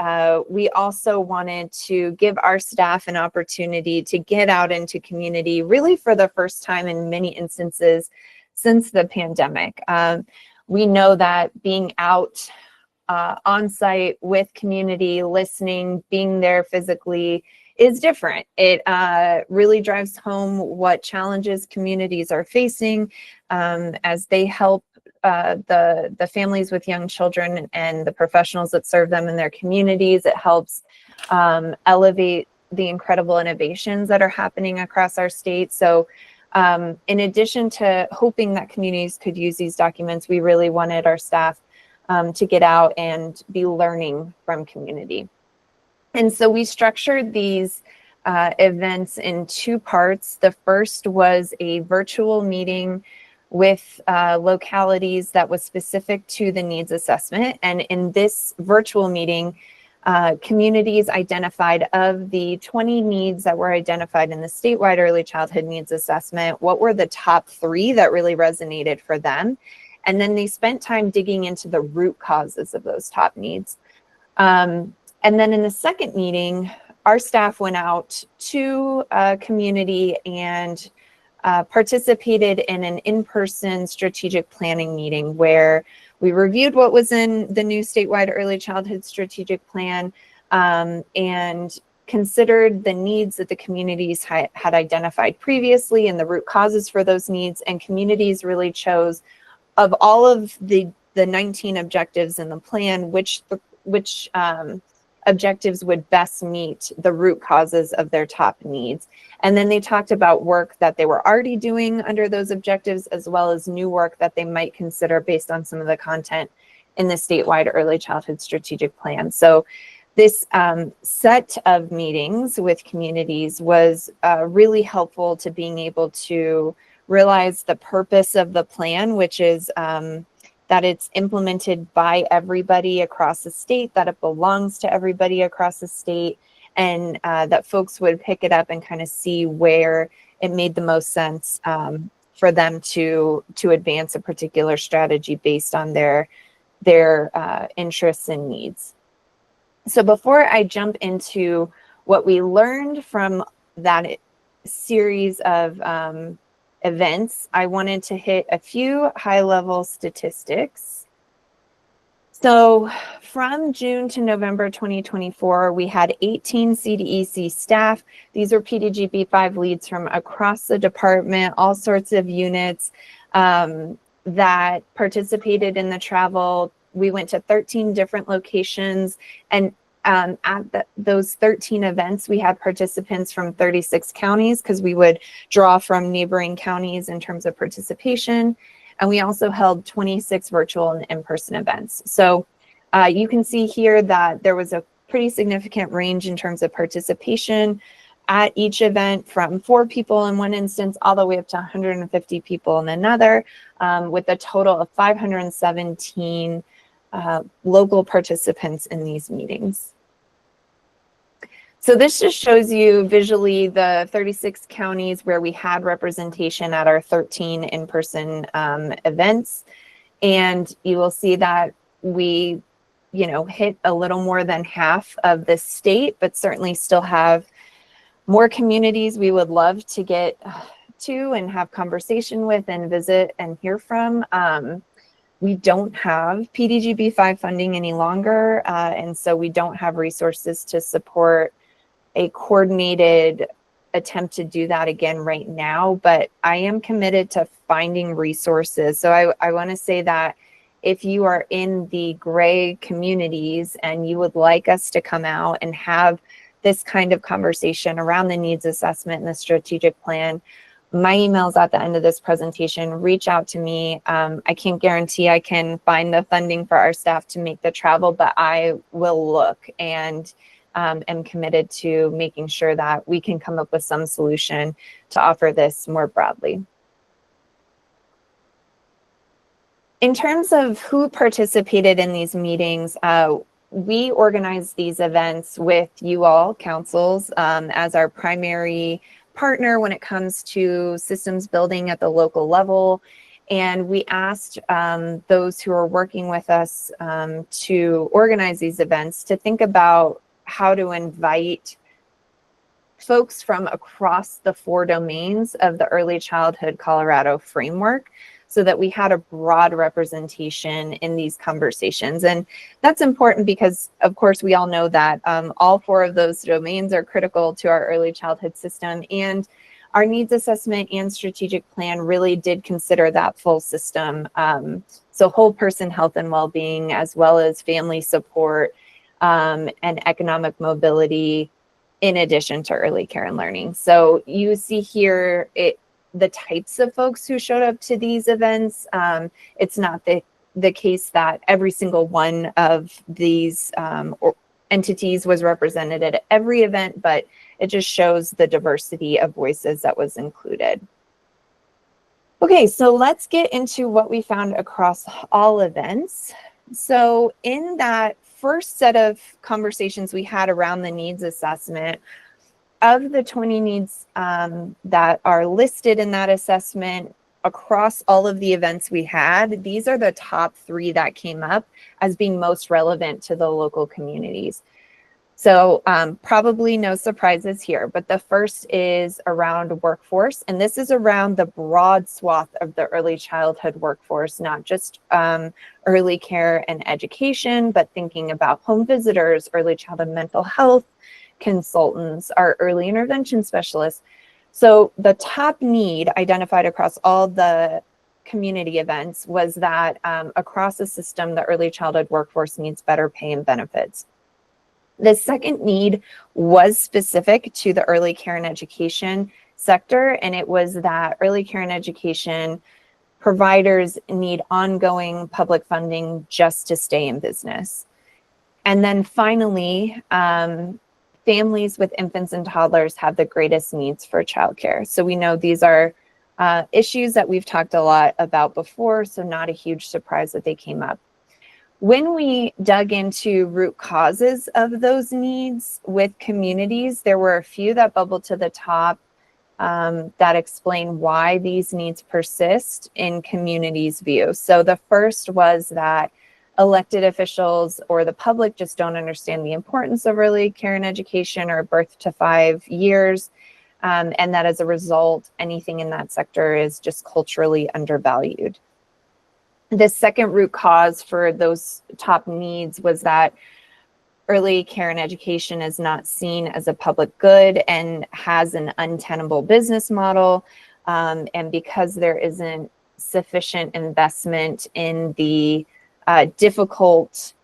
S12: We also wanted to give our staff an opportunity to get out into community, really for the first time in many instances since the pandemic. We know that being out on site with community, listening, being there physically is different. It really drives home what challenges communities are facing as they help the families with young children and the professionals that serve them in their communities. It helps elevate the incredible innovations that are happening across our state. So in addition to hoping that communities could use these documents, we really wanted our staff to get out and be learning from community. And so we structured these events in two parts. The first was a virtual meeting with localities that was specific to the needs assessment. And in this virtual meeting, communities identified, of the 20 needs that were identified in the statewide early childhood needs assessment, what were the top 3 that really resonated for them. And then they spent time digging into the root causes of those top needs. And then in the second meeting, our staff went out to a community and participated in an in-person strategic planning meeting where we reviewed what was in the new statewide early childhood strategic plan and considered the needs that the communities had identified previously and the root causes for those needs. And communities really chose, of all of the 19 objectives in the plan, which objectives would best meet the root causes of their top needs. And then they talked about work that they were already doing under those objectives, as well as new work that they might consider based on some of the content in the statewide early childhood strategic plan. So this set of meetings with communities was really helpful to being able to realize the purpose of the plan, which is that it's implemented by everybody across the state, that it belongs to everybody across the state, and that folks would pick it up and kind of see where it made the most sense for them to advance a particular strategy based on their their interests and needs. So before I jump into what we learned from that series of events, I wanted to hit a few high-level statistics. So from June to November 2024, we had 18 CDEC staff. These are PDGB-5 leads from across the department, all sorts of units that participated in the travel. We went to 13 different locations, and at those 13 events, we had participants from 36 counties because we would draw from neighboring counties in terms of participation. And we also held 26 virtual and in-person events. So you can see here that there was a pretty significant range in terms of participation at each event, from 4 people in one instance all the way up to 150 people in another, with a total of 517 local participants in these meetings. So this just shows you visually the 36 counties where we had representation at our 13 in-person events. And you will see that we, hit a little more than half of the state, but certainly still have more communities we would love to get to and have conversation with and visit and hear from. We don't have PDGB-5 funding any longer, and so we don't have resources to support a coordinated attempt to do that again right now, but I am committed to finding resources. So I want to say that if you are in the gray communities and you would like us to come out and have this kind of conversation around the needs assessment and the strategic plan, my email's at the end of this presentation. Reach out to me. I can't guarantee I can find the funding for our staff to make the travel, but I will look and am committed to making sure that we can come up with some solution to offer this more broadly. In terms of who participated in these meetings, we organized these events with you all, councils, as our primary partner when it comes to systems building at the local level. And we asked those who are working with us to organize these events to think about how to invite folks from across the 4 domains of the Early Childhood Colorado framework, so that we had a broad representation in these conversations. And that's important because, of course, we all know that all 4 of those domains are critical to our early childhood system, and our needs assessment and strategic plan really did consider that full system. So whole person health and well-being, as well as family support and economic mobility, in addition to early care and learning. So you see here the types of folks who showed up to these events. It's not the case that every single one of these entities was represented at every event, but it just shows the diversity of voices that was included. Okay, so let's get into what we found across all events. So in that first set of conversations we had around the needs assessment, of the 20 needs that are listed in that assessment across all of the events we had, these are the top 3 that came up as being most relevant to the local communities. So probably no surprises here, but the first is around workforce. And this is around the broad swath of the early childhood workforce, not just early care and education, but thinking about home visitors, early childhood mental health consultants, our early intervention specialists. So the top need identified across all the community events was that across the system, the early childhood workforce needs better pay and benefits. The second need was specific to the early care and education sector, and it was that early care and education providers need ongoing public funding just to stay in business. And then finally, families with infants and toddlers have the greatest needs for childcare. So we know these are issues that we've talked a lot about before, so not a huge surprise that they came up. When we dug into root causes of those needs with communities, there were a few that bubbled to the top that explain why these needs persist in communities' view. So the first was that elected officials or the public just don't understand the importance of early care and education or birth to 5 years. And that as a result, anything in that sector is just culturally undervalued. The second root cause for those top needs was that early care and education is not seen as a public good and has an untenable business model. And because there isn't sufficient investment in the difficult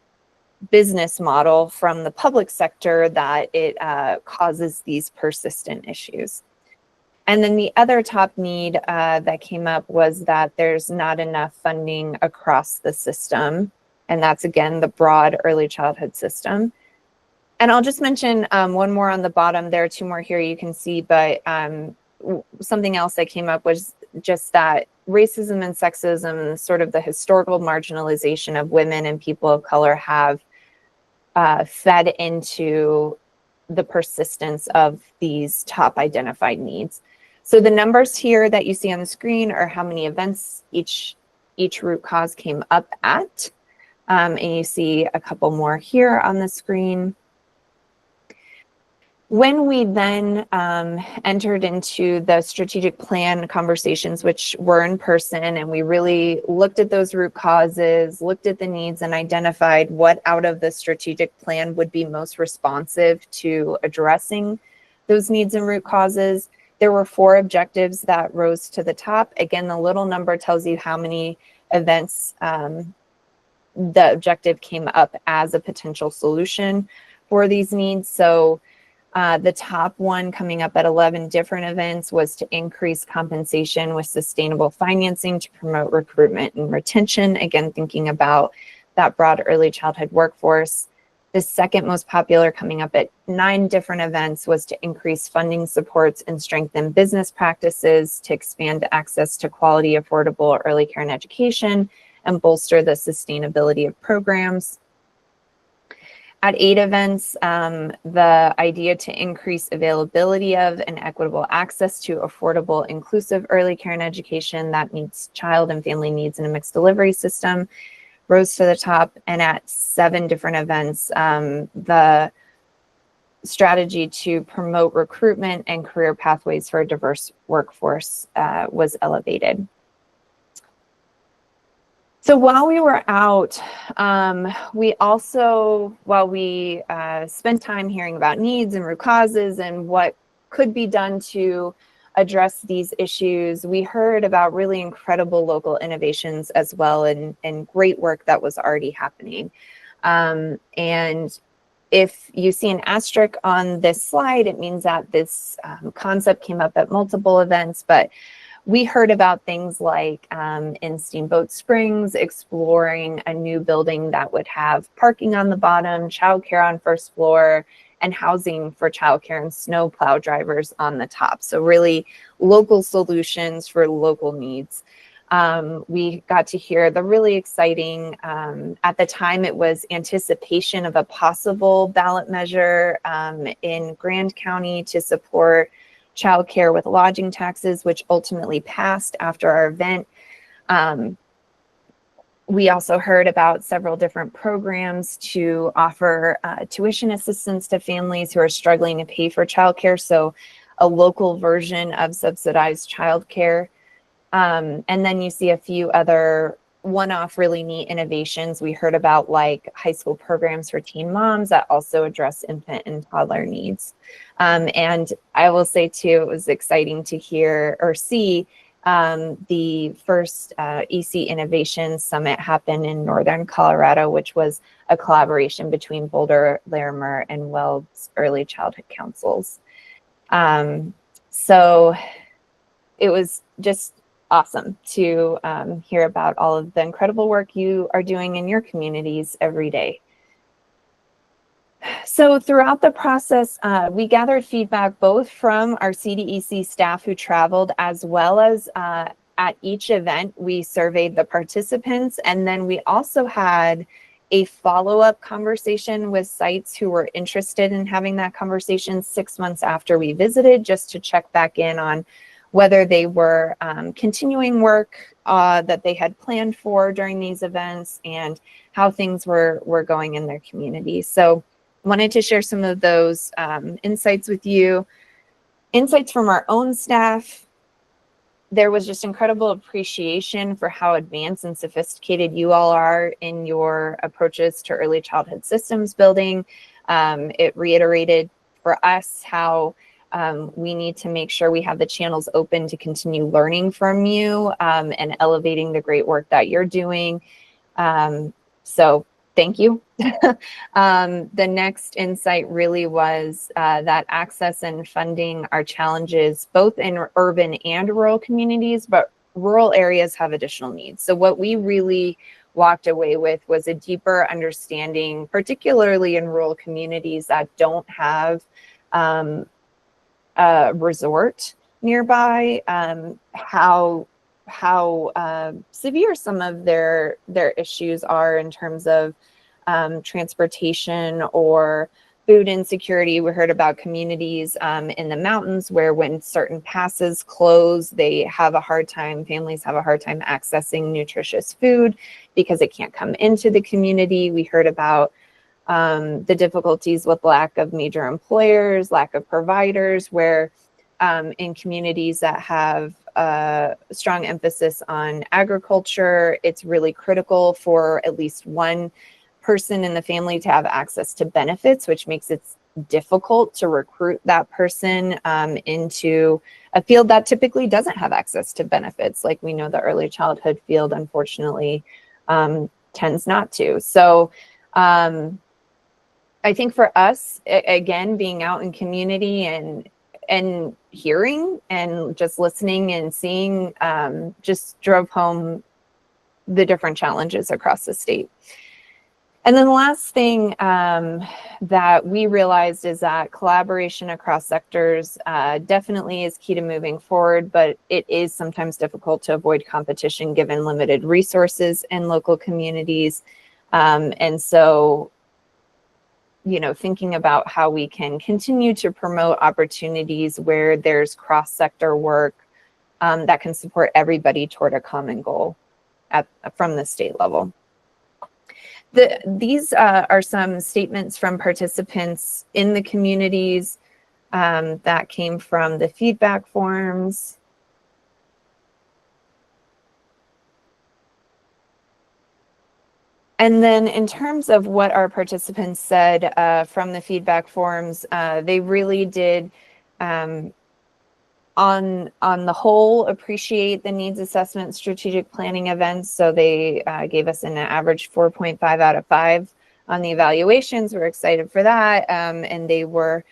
S12: business model from the public sector, that it causes these persistent issues. And then the other top need that came up was that there's not enough funding across the system. And that's, again, the broad early childhood system. And I'll just mention one more on the bottom. There are 2 more here you can see, but something else that came up was just that racism and sexism, sort of the historical marginalization of women and people of color, have fed into the persistence of these top identified needs. So the numbers here that you see on the screen are how many events each root cause came up at. And you see a couple more here on the screen. When we then entered into the strategic plan conversations, which were in person, and we really looked at those root causes, looked at the needs, and identified what out of the strategic plan would be most responsive to addressing those needs and root causes, there were 4 objectives that rose to the top. Again, the little number tells you how many events the objective came up as a potential solution for these needs. So the top one, coming up at 11 different events, was to increase compensation with sustainable financing to promote recruitment and retention. Again, thinking about that broad early childhood workforce. The second most popular, coming up at 9 different events, was to increase funding supports and strengthen business practices to expand access to quality, affordable early care and education and bolster the sustainability of programs. At 8 events, the idea to increase availability of and equitable access to affordable, inclusive early care and education that meets child and family needs in a mixed delivery system rose to the top. And at 7 different events, the strategy to promote recruitment and career pathways for a diverse workforce was elevated. So while we were out, we also, while we spent time hearing about needs and root causes and what could be done to address these issues, we heard about really incredible local innovations as well, and great work that was already happening. And if you see an asterisk on this slide, it means that this concept came up at multiple events, but we heard about things like in Steamboat Springs, exploring a new building that would have parking on the bottom, childcare on first floor, and housing for childcare and snowplow drivers on the top. So really local solutions for local needs. We got to hear the really exciting, at the time it was anticipation of a possible ballot measure in Grand County to support childcare with lodging taxes, which ultimately passed after our event. We also heard about several different programs to offer tuition assistance to families who are struggling to pay for childcare. So a local version of subsidized childcare. And then you see a few other one-off really neat innovations we heard about, like high school programs for teen moms that also address infant and toddler needs. And I will say too, it was exciting to hear or see the first EC Innovation Summit happen in Northern Colorado, which was a collaboration between Boulder, Larimer, and Weld's Early Childhood Councils. So it was just awesome to hear about all of the incredible work you are doing in your communities every day. So throughout the process, we gathered feedback both from our CDEC staff who traveled, as well as at each event, we surveyed the participants. And then we also had a follow-up conversation with sites who were interested in having that conversation 6 months after we visited, just to check back in on whether they were continuing work that they had planned for during these events and how things were going in their community. So wanted to share some of those insights with you. Insights from our own staff. There was just incredible appreciation for how advanced and sophisticated you all are in your approaches to early childhood systems building. It reiterated for us how we need to make sure we have the channels open to continue learning from you and elevating the great work that you're doing. So thank you. The next insight really was that access and funding are challenges both in urban and rural communities, but rural areas have additional needs. So what we really walked away with was a deeper understanding, particularly in rural communities that don't have a resort nearby, how severe some of their issues are in terms of transportation or food insecurity. We heard about communities in the mountains where when certain passes close, they have a hard time, families have a hard time accessing nutritious food because it can't come into the community. We heard about the difficulties with lack of major employers, lack of providers, where in communities that have a strong emphasis on agriculture, it's really critical for at least one person in the family to have access to benefits, which makes it difficult to recruit that person into a field that typically doesn't have access to benefits. Like we know the early childhood field, unfortunately, tends not to. So I think for us, again, being out in community and hearing and just listening and seeing just drove home the different challenges across the state. And then the last thing that we realized is that collaboration across sectors definitely is key to moving forward, but it is sometimes difficult to avoid competition given limited resources in local communities. And so, you know, thinking about how we can continue to promote opportunities where there's cross-sector work that can support everybody toward a common goal from the state level. These are some statements from participants in the communities that came from the feedback forms. And then in terms of what our participants said from the feedback forms, they really did, on the whole, appreciate the needs assessment strategic planning events. So they gave us an average 4.5 out of 5 on the evaluations. We're excited for that. And they were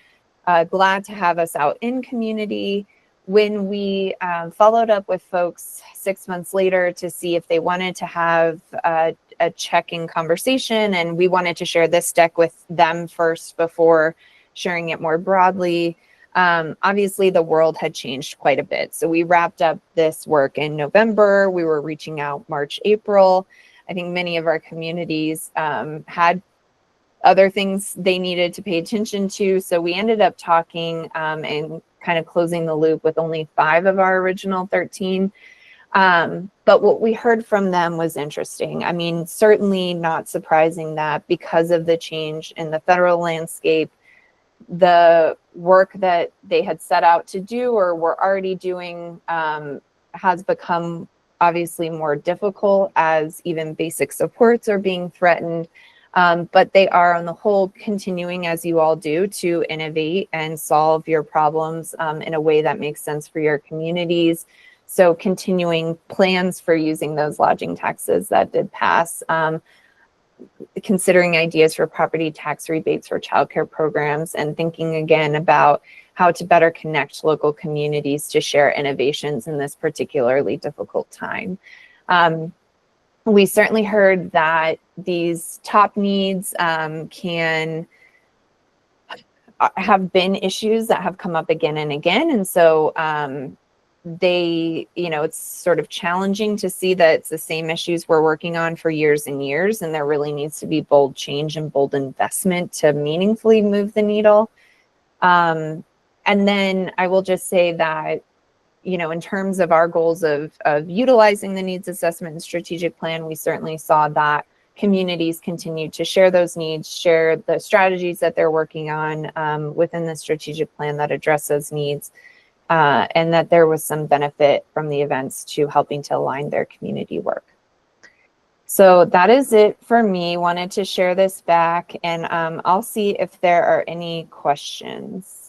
S12: glad to have us out in community. When we followed up with folks 6 months later to see if they wanted to have a check-in conversation, and we wanted to share this deck with them first before sharing it more broadly. Obviously, the world had changed quite a bit. So we wrapped up this work in November. We were reaching out March, April. I think many of our communities had other things they needed to pay attention to. So we ended up talking and kind of closing the loop with only 5 of our original 13. But what we heard from them was interesting. I mean, certainly not surprising that because of the change in the federal landscape, the work that they had set out to do or were already doing has become obviously more difficult as even basic supports are being threatened. But they are on the whole continuing, as you all do, to innovate and solve your problems in a way that makes sense for your communities. So continuing plans for using those lodging taxes that did pass, considering ideas for property tax rebates for childcare programs, and thinking again about how to better connect local communities to share innovations in this particularly difficult time. We certainly heard that these top needs can have been issues that have come up again and again. And so it's sort of challenging to see that it's the same issues we're working on for years and years, and there really needs to be bold change and bold investment to meaningfully move the needle. And then I will just say that in terms of our goals of utilizing the needs assessment and strategic plan, we certainly saw that communities continue to share those needs, share the strategies that they're working on within the strategic plan that address those needs, and that there was some benefit from the events to helping to align their community work. So that is it for me. Wanted to share this back, and I'll see if there are any questions.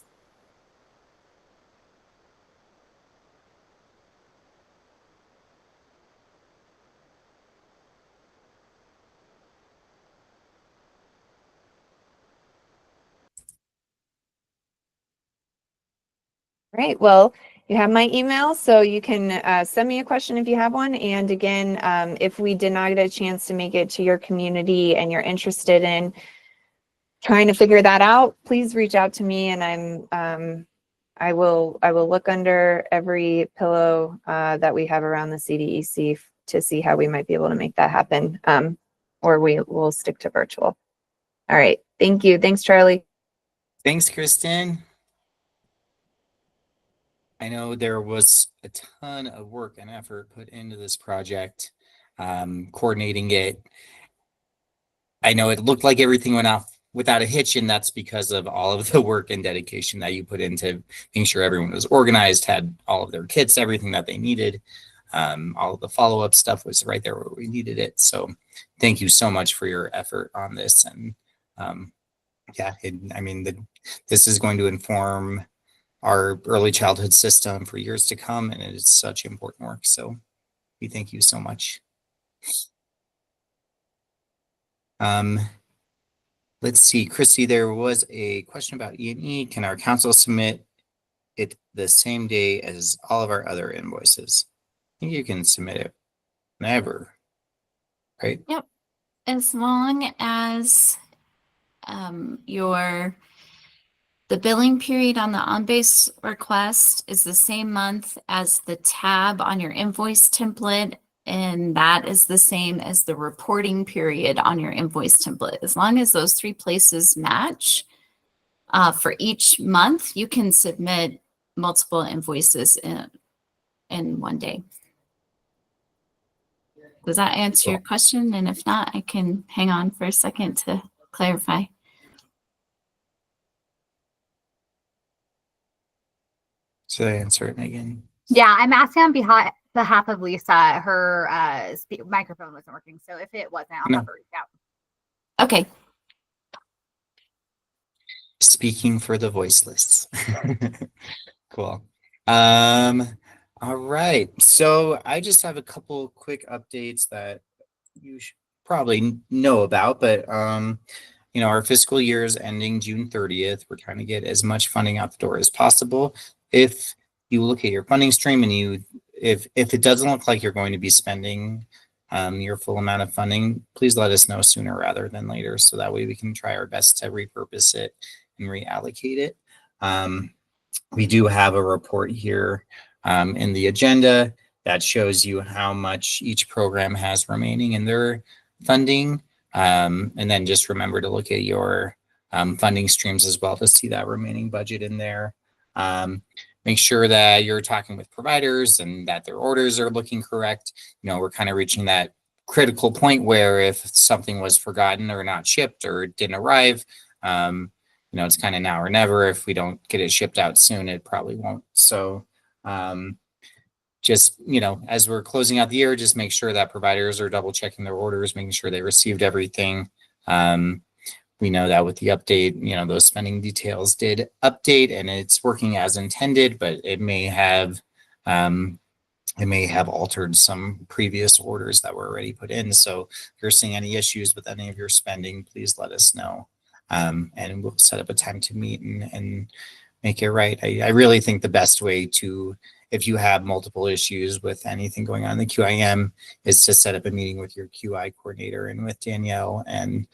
S12: Great. Well, you have my email, so you can send me a question if you have one. And again, if we did not get a chance to make it to your community and you're interested in trying to figure that out, please reach out to me, and I will look under every pillow that we have around the CDEC to see how we might be able to make that happen, or we will stick to virtual. All right. Thank you. Thanks, Charlie.
S1: Thanks, Kristen. I know there was a ton of work and effort put into this project, coordinating it. I know it looked like everything went off without a hitch, and that's because of all of the work and dedication that you put into making sure everyone was organized, had all of their kits, everything that they needed. All of the follow-up stuff was right there where we needed it. So thank you so much for your effort on this. And yeah, this is going to inform our early childhood system for years to come, and it is such important work. So we thank you so much. Let's see, Christy, there was a question about E&E. Can our council submit it the same day as all of our other invoices? I think you can submit it whenever, right?
S9: Yep. As long as the billing period on the on-base request is the same month as the tab on your invoice template, and that is the same as the reporting period on your invoice template. As long as those three places match for each month, you can submit multiple invoices in one day. Does that answer your question? And if not, I can hang on for a second to clarify.
S1: So I answer it, Megan.
S13: Yeah, I'm asking on behalf of Lisa. Her microphone wasn't working, so if it wasn't, I'll have her reach out.
S9: Okay.
S1: Speaking for the voiceless. Cool. All right. So I just have a couple quick updates that you should probably know about, but our fiscal year is ending June 30th. We're trying to get as much funding out the door as possible. If you look at your funding stream and if it doesn't look like you're going to be spending your full amount of funding, please let us know sooner rather than later, so that way we can try our best to repurpose it and reallocate it. We do have a report here in the agenda that shows you how much each program has remaining in their funding. And then just remember to look at your funding streams as well to see that remaining budget in there. Make sure that you're talking with providers and that their orders are looking correct. We're kind of reaching that critical point where if something was forgotten or not shipped or didn't arrive, it's kind of now or never. If we don't get it shipped out soon, it probably won't. So just, as we're closing out the year, just make sure that providers are double checking their orders, making sure they received everything. We know that with the update, those spending details did update and it's working as intended, but it may have altered some previous orders that were already put in. So if you're seeing any issues with any of your spending, please let us know. And we'll set up a time to meet and make it right. I really think the best way to, if you have multiple issues with anything going on in the QIM, is to set up a meeting with your QI coordinator and with Danielle, and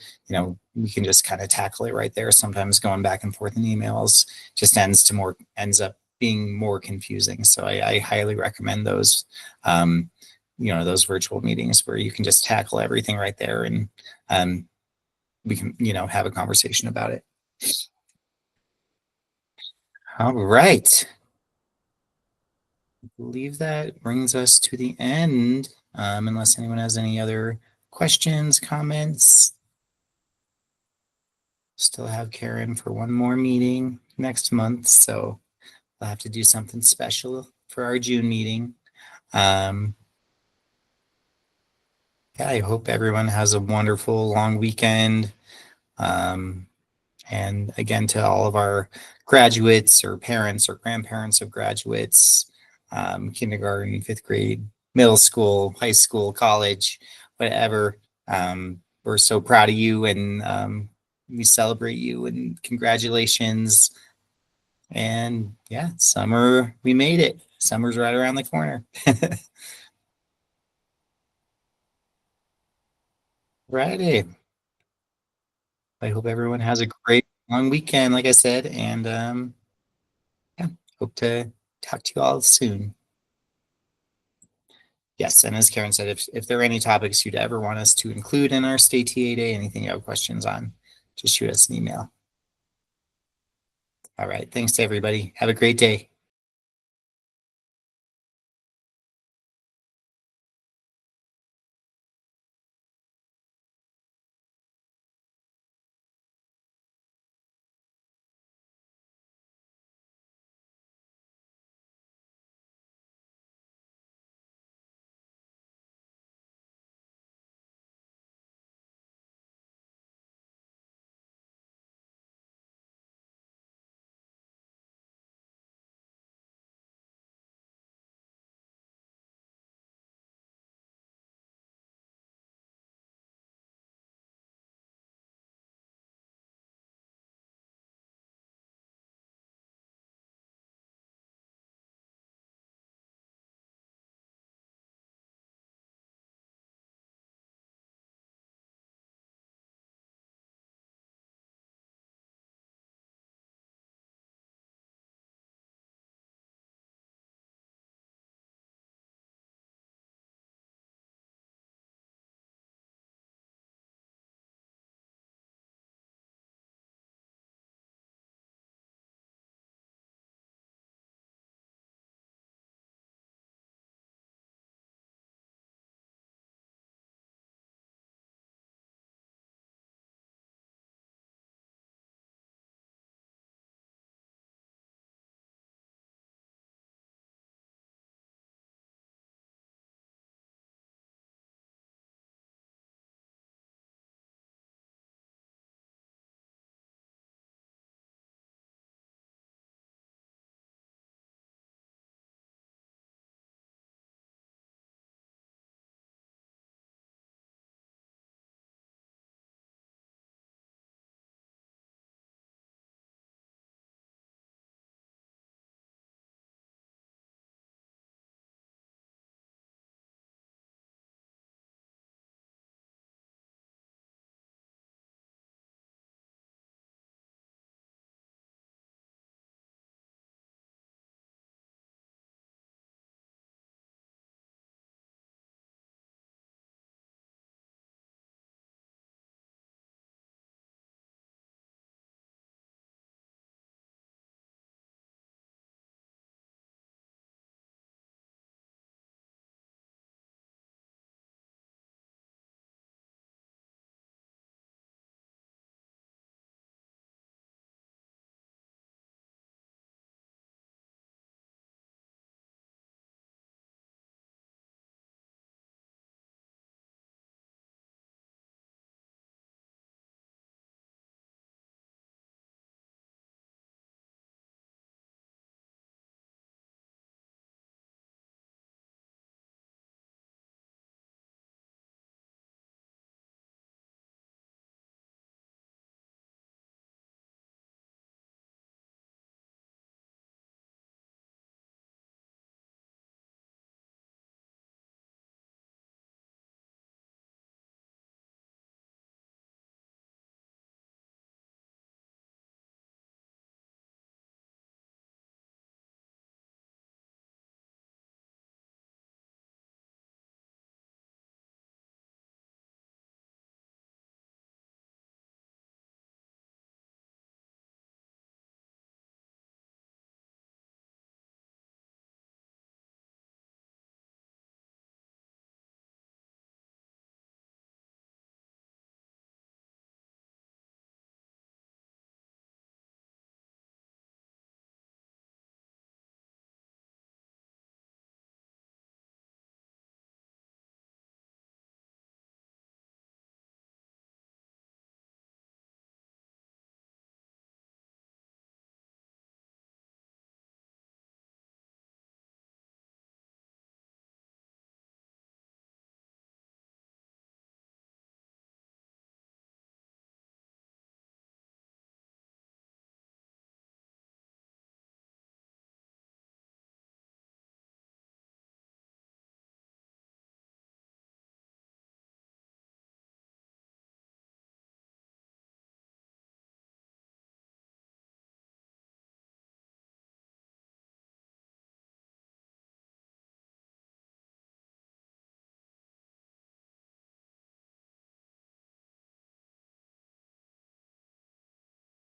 S1: we can just kind of tackle it right there. Sometimes going back and forth in emails just ends up being more confusing. So I highly recommend those those virtual meetings where you can just tackle everything right there, and we can have a conversation about it. All right. I believe that brings us to the end, unless anyone has any other questions, comments. Still have Karen for one more meeting next month, so we'll have to do something special for our June meeting. Yeah, I hope everyone has a wonderful long weekend. And again, to all of our graduates or parents or grandparents of graduates, kindergarten, fifth grade, middle school, high school, college, whatever. We're so proud of you, and we celebrate you, and congratulations. And yeah, summer, we made it. Summer's right around the corner. Friday. I hope everyone has a great long weekend, like I said, and yeah, hope to talk to you all soon. Yes, and as Karen said, if there are any topics you'd ever want us to include in our Stay TA Day, anything you have questions on, just shoot us an email. All right, thanks to everybody. Have a great day.